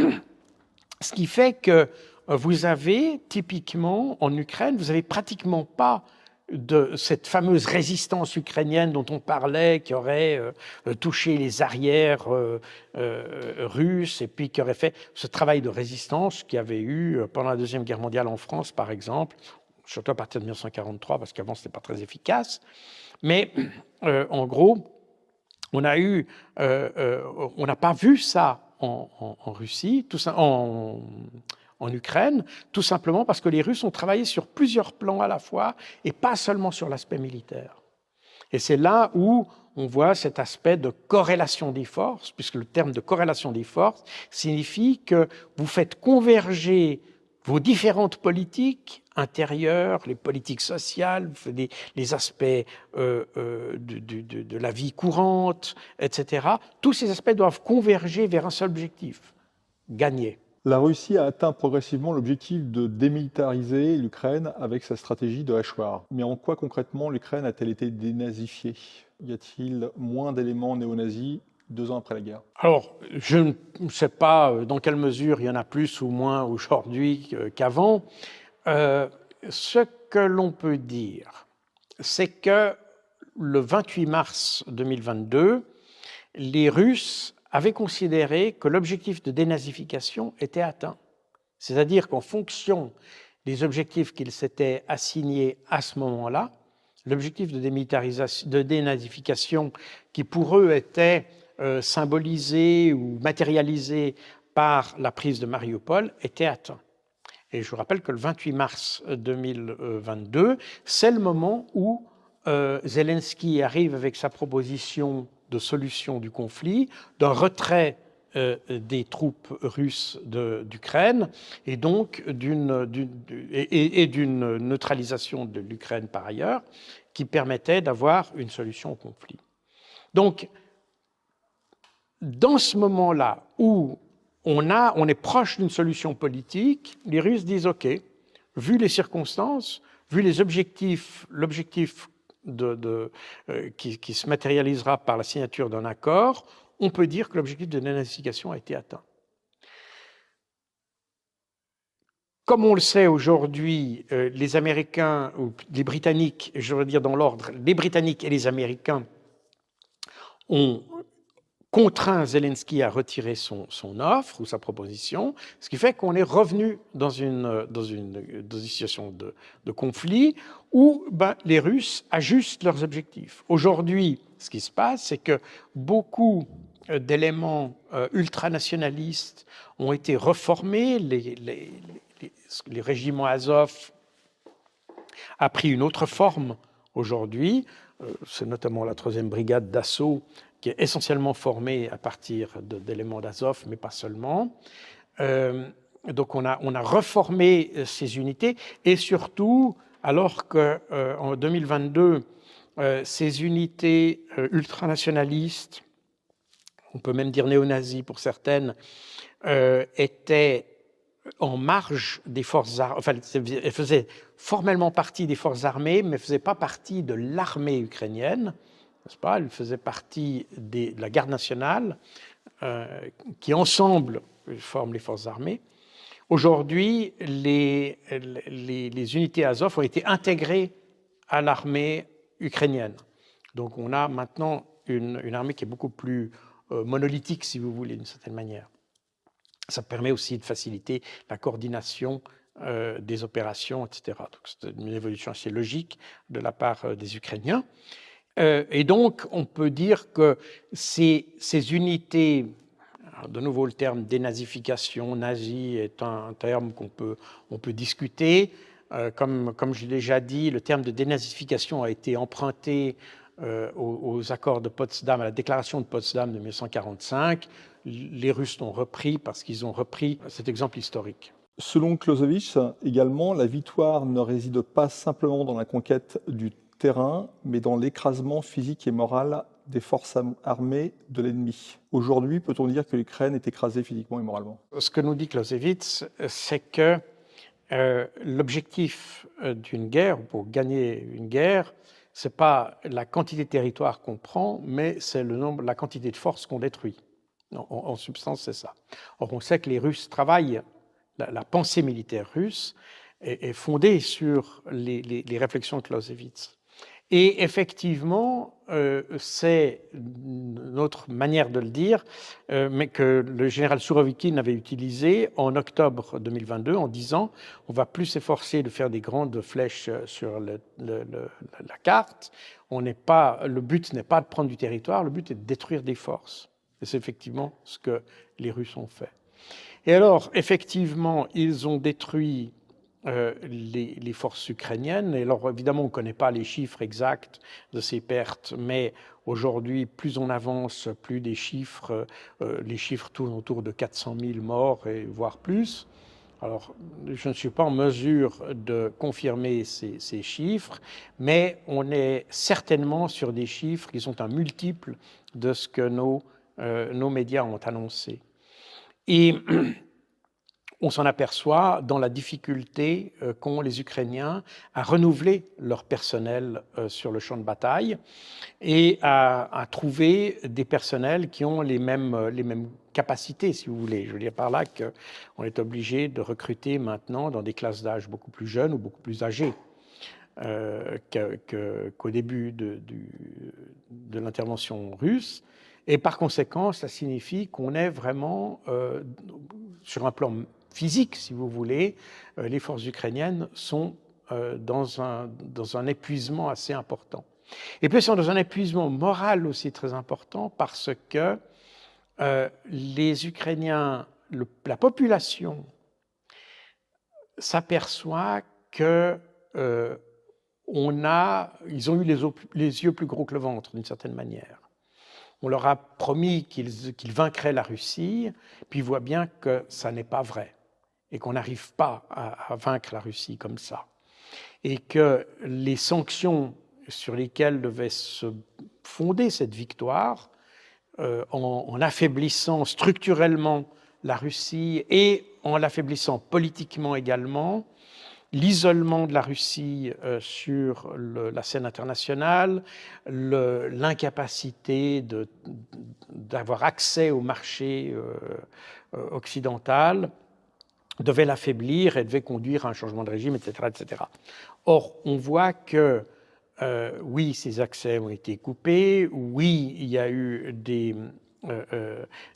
ce qui fait que vous avez typiquement en Ukraine, vous n'avez pratiquement pas de cette fameuse résistance ukrainienne dont on parlait, qui aurait touché les arrières russes et puis qui aurait fait ce travail de résistance qu'il y avait eu pendant la Deuxième Guerre mondiale en France, par exemple, surtout à partir de 1943, parce qu'avant, ce n'était pas très efficace. Mais en gros, on n'a pas vu ça en Russie, tout ça, en Ukraine, tout simplement parce que les Russes ont travaillé sur plusieurs plans à la fois et pas seulement sur l'aspect militaire. Et c'est là où on voit cet aspect de corrélation des forces, puisque le terme de corrélation des forces signifie que vous faites converger vos différentes politiques intérieures, les politiques sociales, les aspects de la vie courante, etc. Tous ces aspects doivent converger vers un seul objectif, gagner. La Russie a atteint progressivement l'objectif de démilitariser l'Ukraine avec sa stratégie de hachoir. Mais en quoi concrètement l'Ukraine a-t-elle été dénazifiée? Y a-t-il moins d'éléments néo-nazis 2 ans après la guerre? Alors, je ne sais pas dans quelle mesure il y en a plus ou moins aujourd'hui qu'avant. Ce que l'on peut dire, c'est que le 28 mars 2022, les Russes avaient considéré que l'objectif de dénazification était atteint. C'est-à-dire qu'en fonction des objectifs qu'ils s'étaient assignés à ce moment-là, l'objectif de démilitarisation, de dénazification qui pour eux était symbolisé ou matérialisé par la prise de Mariupol était atteint. Et je vous rappelle que le 28 mars 2022, c'est le moment où Zelensky arrive avec sa proposition de solution du conflit, d'un retrait des troupes russes d'Ukraine et donc d'une neutralisation de l'Ukraine par ailleurs, qui permettait d'avoir une solution au conflit. Donc, dans ce moment-là où on est proche d'une solution politique, les Russes disent « OK, vu les circonstances, vu les objectifs, l'objectif qui se matérialisera par la signature d'un accord, on peut dire que l'objectif de dénazification a été atteint. » Comme on le sait aujourd'hui, les Américains, ou les Britanniques, je veux dire dans l'ordre, les Britanniques et les Américains ont contraint Zelensky à retirer son offre ou sa proposition, ce qui fait qu'on est revenu dans une situation de conflit où les Russes ajustent leurs objectifs. Aujourd'hui, ce qui se passe, c'est que beaucoup d'éléments ultranationalistes ont été reformés, les régiments Azov a pris une autre forme aujourd'hui, c'est notamment la 3e brigade d'assaut qui est essentiellement formée à partir d'éléments d'Azov, mais pas seulement. Donc on a reformé ces unités, et surtout, alors qu'en 2022, ces unités ultranationalistes, on peut même dire néo-nazis pour certaines, étaient en marge des forces armées, enfin, elles faisaient formellement partie des forces armées, mais ne faisaient pas partie de l'armée ukrainienne, n'est-ce pas? Elles faisaient partie de la garde nationale, qui ensemble forment les forces armées. Aujourd'hui, les unités Azov ont été intégrées à l'armée ukrainienne. Donc on a maintenant une armée qui est beaucoup plus monolithique, si vous voulez, d'une certaine manière. Ça permet aussi de faciliter la coordination des opérations, etc. Donc c'est une évolution assez logique de la part des Ukrainiens. Et donc, on peut dire que ces unités, alors de nouveau le terme dénazification, nazi est un terme on peut discuter. Comme je l'ai déjà dit, le terme de dénazification a été emprunté aux accords de Potsdam, à la déclaration de Potsdam de 1945. Les Russes l'ont repris parce qu'ils ont repris cet exemple historique. Selon Clausewitz, également, la victoire ne réside pas simplement dans la conquête du terrain, mais dans l'écrasement physique et moral des forces armées de l'ennemi. Aujourd'hui, peut-on dire que l'Ukraine est écrasée physiquement et moralement? Ce que nous dit Clausewitz, c'est que l'objectif d'une guerre, pour gagner une guerre, ce n'est pas la quantité de territoire qu'on prend, mais c'est la quantité de forces qu'on détruit. En substance, c'est ça. Or, on sait que les Russes travaillent la pensée militaire russe est fondée sur les réflexions de Clausewitz. Et effectivement, c'est notre manière de le dire, mais que le général Sourovikine avait utilisé en octobre 2022 en disant on va plus s'efforcer de faire des grandes flèches sur la carte. Le but n'est pas de prendre du territoire, le but est de détruire des forces. Et c'est effectivement ce que les Russes ont fait. Et alors, effectivement, ils ont détruit les forces ukrainiennes. Et alors, évidemment, on ne connaît pas les chiffres exacts de ces pertes, mais aujourd'hui, plus on avance, plus les chiffres tournent autour de 400 000 morts, voire plus. Alors, je ne suis pas en mesure de confirmer ces chiffres, mais on est certainement sur des chiffres qui sont un multiple de ce que nos médias ont annoncé. Et on s'en aperçoit dans la difficulté qu'ont les Ukrainiens à renouveler leur personnel sur le champ de bataille et à trouver des personnels qui ont les mêmes capacités, si vous voulez. Je veux dire par là qu'on est obligé de recruter maintenant dans des classes d'âge beaucoup plus jeunes ou beaucoup plus âgées qu'au début de l'intervention russe. Et par conséquent, ça signifie qu'on est vraiment sur un plan physique, si vous voulez, les forces ukrainiennes sont dans un épuisement assez important. Et puis, elles sont dans un épuisement moral aussi très important parce que les Ukrainiens, la population s'aperçoit que ils ont eu les yeux plus gros que le ventre, d'une certaine manière. On leur a promis qu'ils vaincraient la Russie, puis ils voient bien que ça n'est pas vrai et qu'on n'arrive pas à vaincre la Russie comme ça. Et que les sanctions sur lesquelles devait se fonder cette victoire, en affaiblissant structurellement la Russie et en l'affaiblissant politiquement également, l'isolement de la Russie sur la scène internationale, l'incapacité d'avoir accès au marché occidental devait l'affaiblir et devait conduire à un changement de régime, etc. etc. Or, on voit que, oui, ces accès ont été coupés, oui, il y a eu des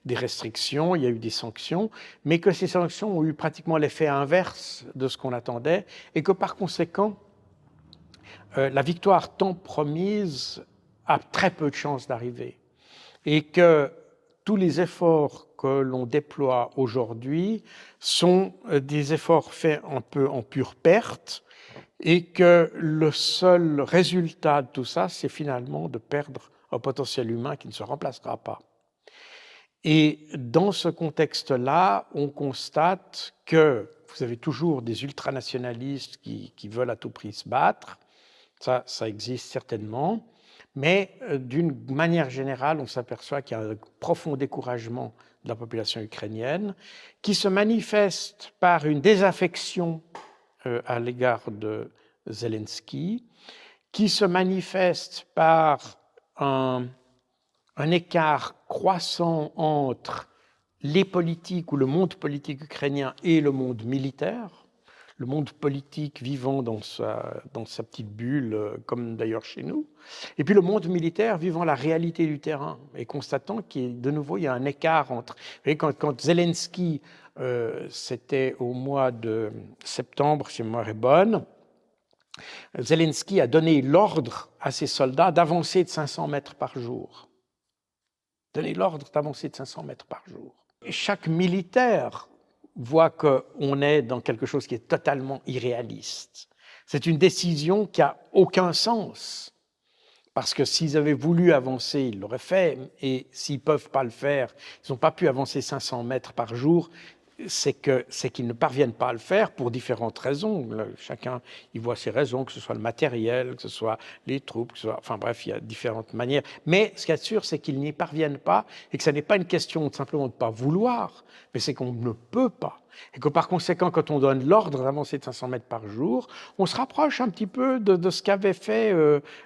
restrictions, il y a eu des sanctions, mais que ces sanctions ont eu pratiquement l'effet inverse de ce qu'on attendait et que par conséquent, la victoire tant promise a très peu de chances d'arriver et que tous les efforts que l'on déploie aujourd'hui sont des efforts faits un peu en pure perte et que le seul résultat de tout ça, c'est finalement de perdre un potentiel humain qui ne se remplacera pas. Et dans ce contexte-là, on constate que vous avez toujours des ultranationalistes qui veulent à tout prix se battre, ça existe certainement, mais d'une manière générale, on s'aperçoit qu'il y a un profond découragement de la population ukrainienne qui se manifeste par une désaffection à l'égard de Zelensky, qui se manifeste par un écart croissant entre les politiques ou le monde politique ukrainien et le monde militaire, le monde politique vivant dans sa petite bulle, comme d'ailleurs chez nous, et puis le monde militaire vivant la réalité du terrain et constatant de nouveau il y a un écart entre... Vous voyez, quand Zelensky, c'était au mois de septembre, si ma mémoire est bonne, Zelensky a donné l'ordre à ses soldats d'avancer de 500 mètres par jour. Donner l'ordre d'avancer de 500 mètres par jour. Et chaque militaire voit qu'on est dans quelque chose qui est totalement irréaliste. C'est une décision qui n'a aucun sens. Parce que s'ils avaient voulu avancer, ils l'auraient fait. Et s'ils ne peuvent pas le faire, ils n'ont pas pu avancer 500 mètres par jour, c'est qu'ils ne parviennent pas à le faire pour différentes raisons. Chacun y voit ses raisons, que ce soit le matériel, que ce soit les troupes, enfin bref, il y a différentes manières. Mais ce qui est sûr, c'est qu'ils n'y parviennent pas et que ce n'est pas une question simplement de ne pas vouloir, mais c'est qu'on ne peut pas. Et que par conséquent, quand on donne l'ordre d'avancer de 500 mètres par jour, on se rapproche un petit peu de ce qu'avait fait,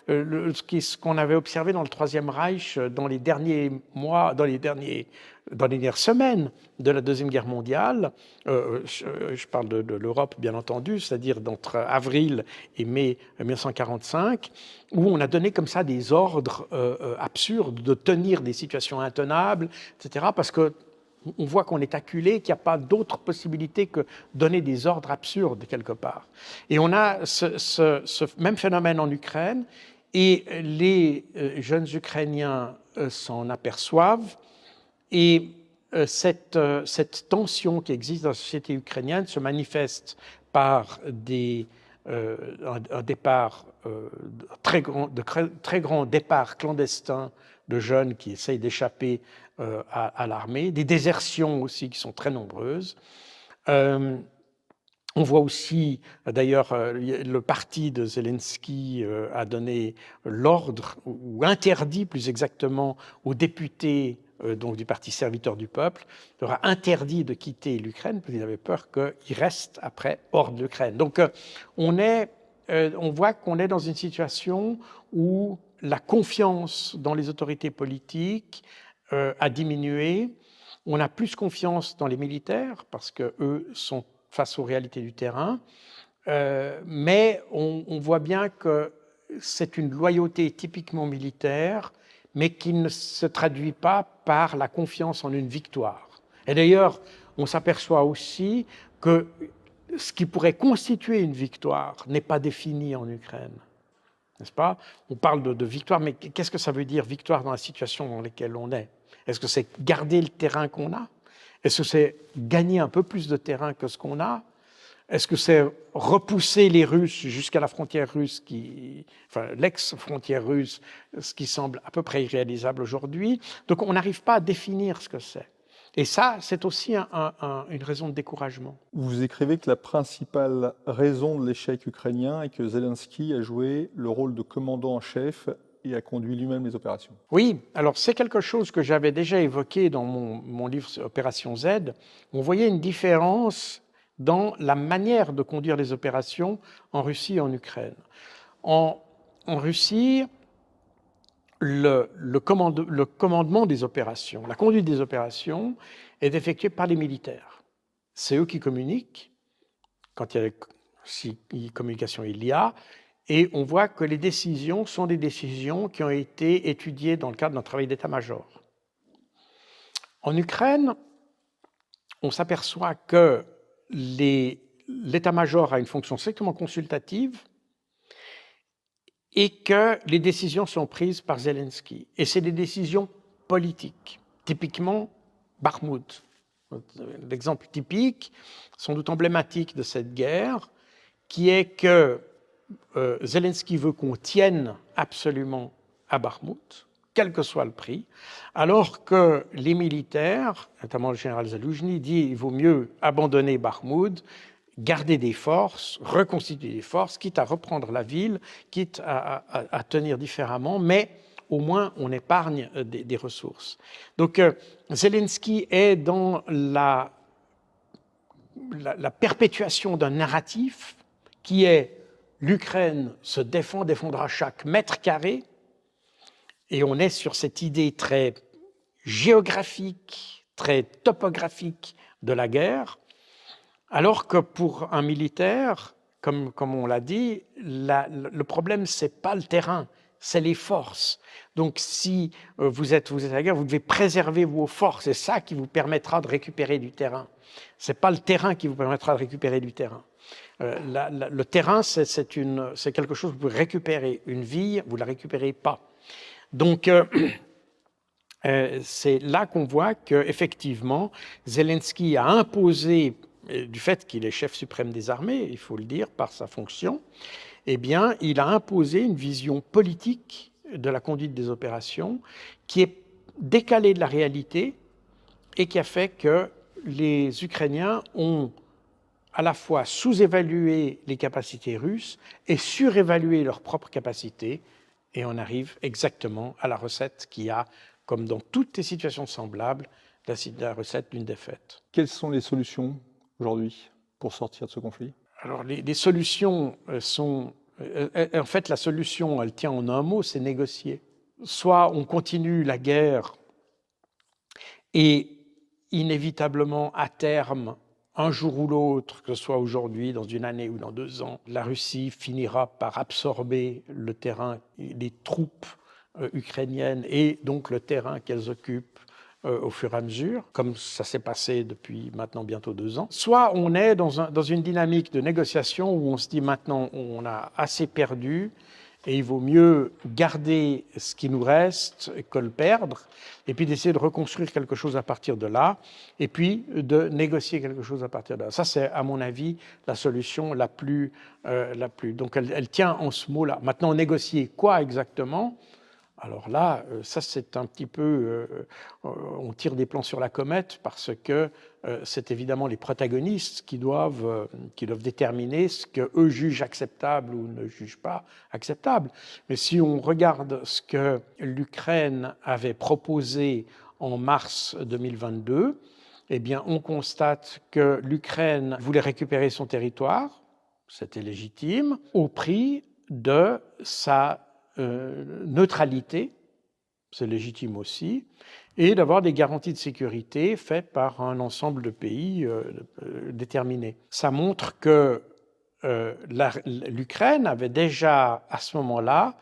ce qu'on avait observé dans le Troisième Reich dans les derniers mois, dans les derniers dans les dernières semaines de la Deuxième Guerre mondiale, je parle de l'Europe bien entendu, c'est-à-dire d'entre avril et mai 1945, où on a donné comme ça des ordres absurdes de tenir des situations intenables, etc., parce que on voit qu'on est acculé, qu'il n'y a pas d'autre possibilité que donner des ordres absurdes quelque part. Et on a ce même phénomène en Ukraine, et les jeunes Ukrainiens s'en aperçoivent. Et cette tension qui existe dans la société ukrainienne se manifeste par un départ, très grand départ clandestin de jeunes qui essayent d'échapper à l'armée, des désertions aussi qui sont très nombreuses. On voit aussi, d'ailleurs, le parti de Zelensky a donné l'ordre, ou interdit plus exactement, aux députés donc du parti serviteur du peuple, leur a interdit de quitter l'Ukraine parce qu'ils avaient peur qu'ils restent après hors de l'Ukraine. Donc on voit qu'on est dans une situation où la confiance dans les autorités politiques a diminué. On a plus confiance dans les militaires parce qu'eux sont face aux réalités du terrain, mais on voit bien que c'est une loyauté typiquement militaire, mais qui ne se traduit pas par la confiance en une victoire. Et d'ailleurs, on s'aperçoit aussi que ce qui pourrait constituer une victoire n'est pas défini en Ukraine. N'est-ce pas ? On parle de victoire, mais qu'est-ce que ça veut dire victoire dans la situation dans laquelle on est ? Est-ce que c'est garder le terrain qu'on a ? Est-ce que c'est gagner un peu plus de terrain que ce qu'on a ? Est-ce que c'est repousser les Russes jusqu'à la frontière russe, l'ex-frontière russe, ce qui semble à peu près irréalisable aujourd'hui ? Donc on n'arrive pas à définir ce que c'est. Et ça, c'est aussi une raison de découragement. Vous écrivez que la principale raison de l'échec ukrainien est que Zelensky a joué le rôle de commandant en chef et a conduit lui-même les opérations. Oui, alors c'est quelque chose que j'avais déjà évoqué dans mon livre Opération Z. On voyait une différence dans la manière de conduire les opérations en Russie et en Ukraine. En Russie, le commandement des opérations, la conduite des opérations est effectuée par les militaires. C'est eux qui communiquent, quand si communication il y a, et on voit que les décisions sont des décisions qui ont été étudiées dans le cadre d'un travail d'état-major. En Ukraine, on s'aperçoit que l'état-major a une fonction strictement consultative et que les décisions sont prises par Zelensky. Et c'est des décisions politiques, typiquement Bakhmout. L'exemple typique, sans doute emblématique de cette guerre, qui est que Zelensky veut qu'on tienne absolument à Bakhmout, quel que soit le prix, alors que les militaires, notamment le général Zaloujny, dit qu'il vaut mieux abandonner Bakhmout, garder des forces, reconstituer des forces, quitte à reprendre la ville, quitte à tenir différemment, mais au moins on épargne des ressources. Donc Zelensky est dans la perpétuation d'un narratif qui est l'Ukraine se défendra chaque mètre carré, et on est sur cette idée très géographique, très topographique de la guerre, alors que pour un militaire, comme on l'a dit, le problème, ce n'est pas le terrain, c'est les forces. Donc si vous êtes à la guerre, vous devez préserver vos forces, c'est ça qui vous permettra de récupérer du terrain. Ce n'est pas le terrain qui vous permettra de récupérer du terrain. Le terrain, c'est quelque chose que vous pouvez récupérer. Une vie, vous ne la récupérez pas. Donc, c'est là qu'on voit qu'effectivement, Zelensky a imposé, du fait qu'il est chef suprême des armées, il faut le dire, par sa fonction, eh bien, il a imposé une vision politique de la conduite des opérations qui est décalée de la réalité et qui a fait que les Ukrainiens ont à la fois sous-évalué les capacités russes et surévalué leurs propres capacités, et on arrive exactement à la recette qui a, comme dans toutes les situations semblables, la recette d'une défaite. Quelles sont les solutions aujourd'hui pour sortir de ce conflit ? Alors les solutions sont... En fait, la solution, elle tient en un mot, c'est négocier. Soit on continue la guerre et inévitablement, à terme, un jour ou l'autre, que ce soit aujourd'hui, dans une année ou dans 2 ans, la Russie finira par absorber le terrain, les troupes ukrainiennes et donc le terrain qu'elles occupent au fur et à mesure, comme ça s'est passé depuis maintenant bientôt 2 ans. Soit on est dans une dynamique de négociation où on se dit maintenant on a assez perdu et il vaut mieux garder ce qui nous reste que le perdre, et puis d'essayer de reconstruire quelque chose à partir de là, et puis de négocier quelque chose à partir de là. Ça, c'est, à mon avis, la solution la plus... Donc, elle tient en ce mot-là. Maintenant, négocier quoi exactement ? Alors là, ça c'est un petit peu, on tire des plans sur la comète parce que c'est évidemment les protagonistes qui doivent déterminer ce qu'eux jugent acceptable ou ne jugent pas acceptable. Mais si on regarde ce que l'Ukraine avait proposé en mars 2022, eh bien on constate que l'Ukraine voulait récupérer son territoire, c'était légitime, au prix de sa neutralité, c'est légitime aussi, et d'avoir des garanties de sécurité faites par un ensemble de pays déterminés. Ça montre que l'Ukraine avait déjà, à ce moment-là,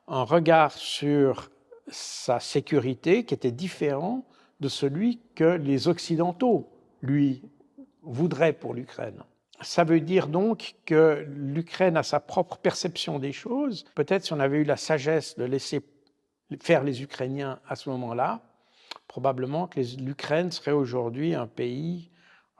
un regard sur sa sécurité qui était différent de celui que les Occidentaux, lui, voudraient pour l'Ukraine. Ça veut dire donc que l'Ukraine a sa propre perception des choses. Peut-être si on avait eu la sagesse de laisser faire les Ukrainiens à ce moment-là, probablement que l'Ukraine serait aujourd'hui un pays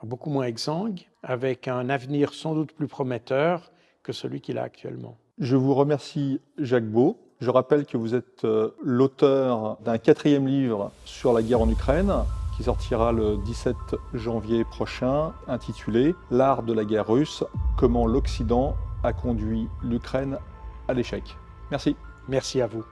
beaucoup moins exsangue, avec un avenir sans doute plus prometteur que celui qu'il a actuellement. Je vous remercie, Jacques Beau. Je rappelle que vous êtes l'auteur d'un 4e livre sur la guerre en Ukraine, qui sortira le 17 janvier prochain, intitulé « L'art de la guerre russe, comment l'Occident a conduit l'Ukraine à l'échec ». Merci. Merci à vous.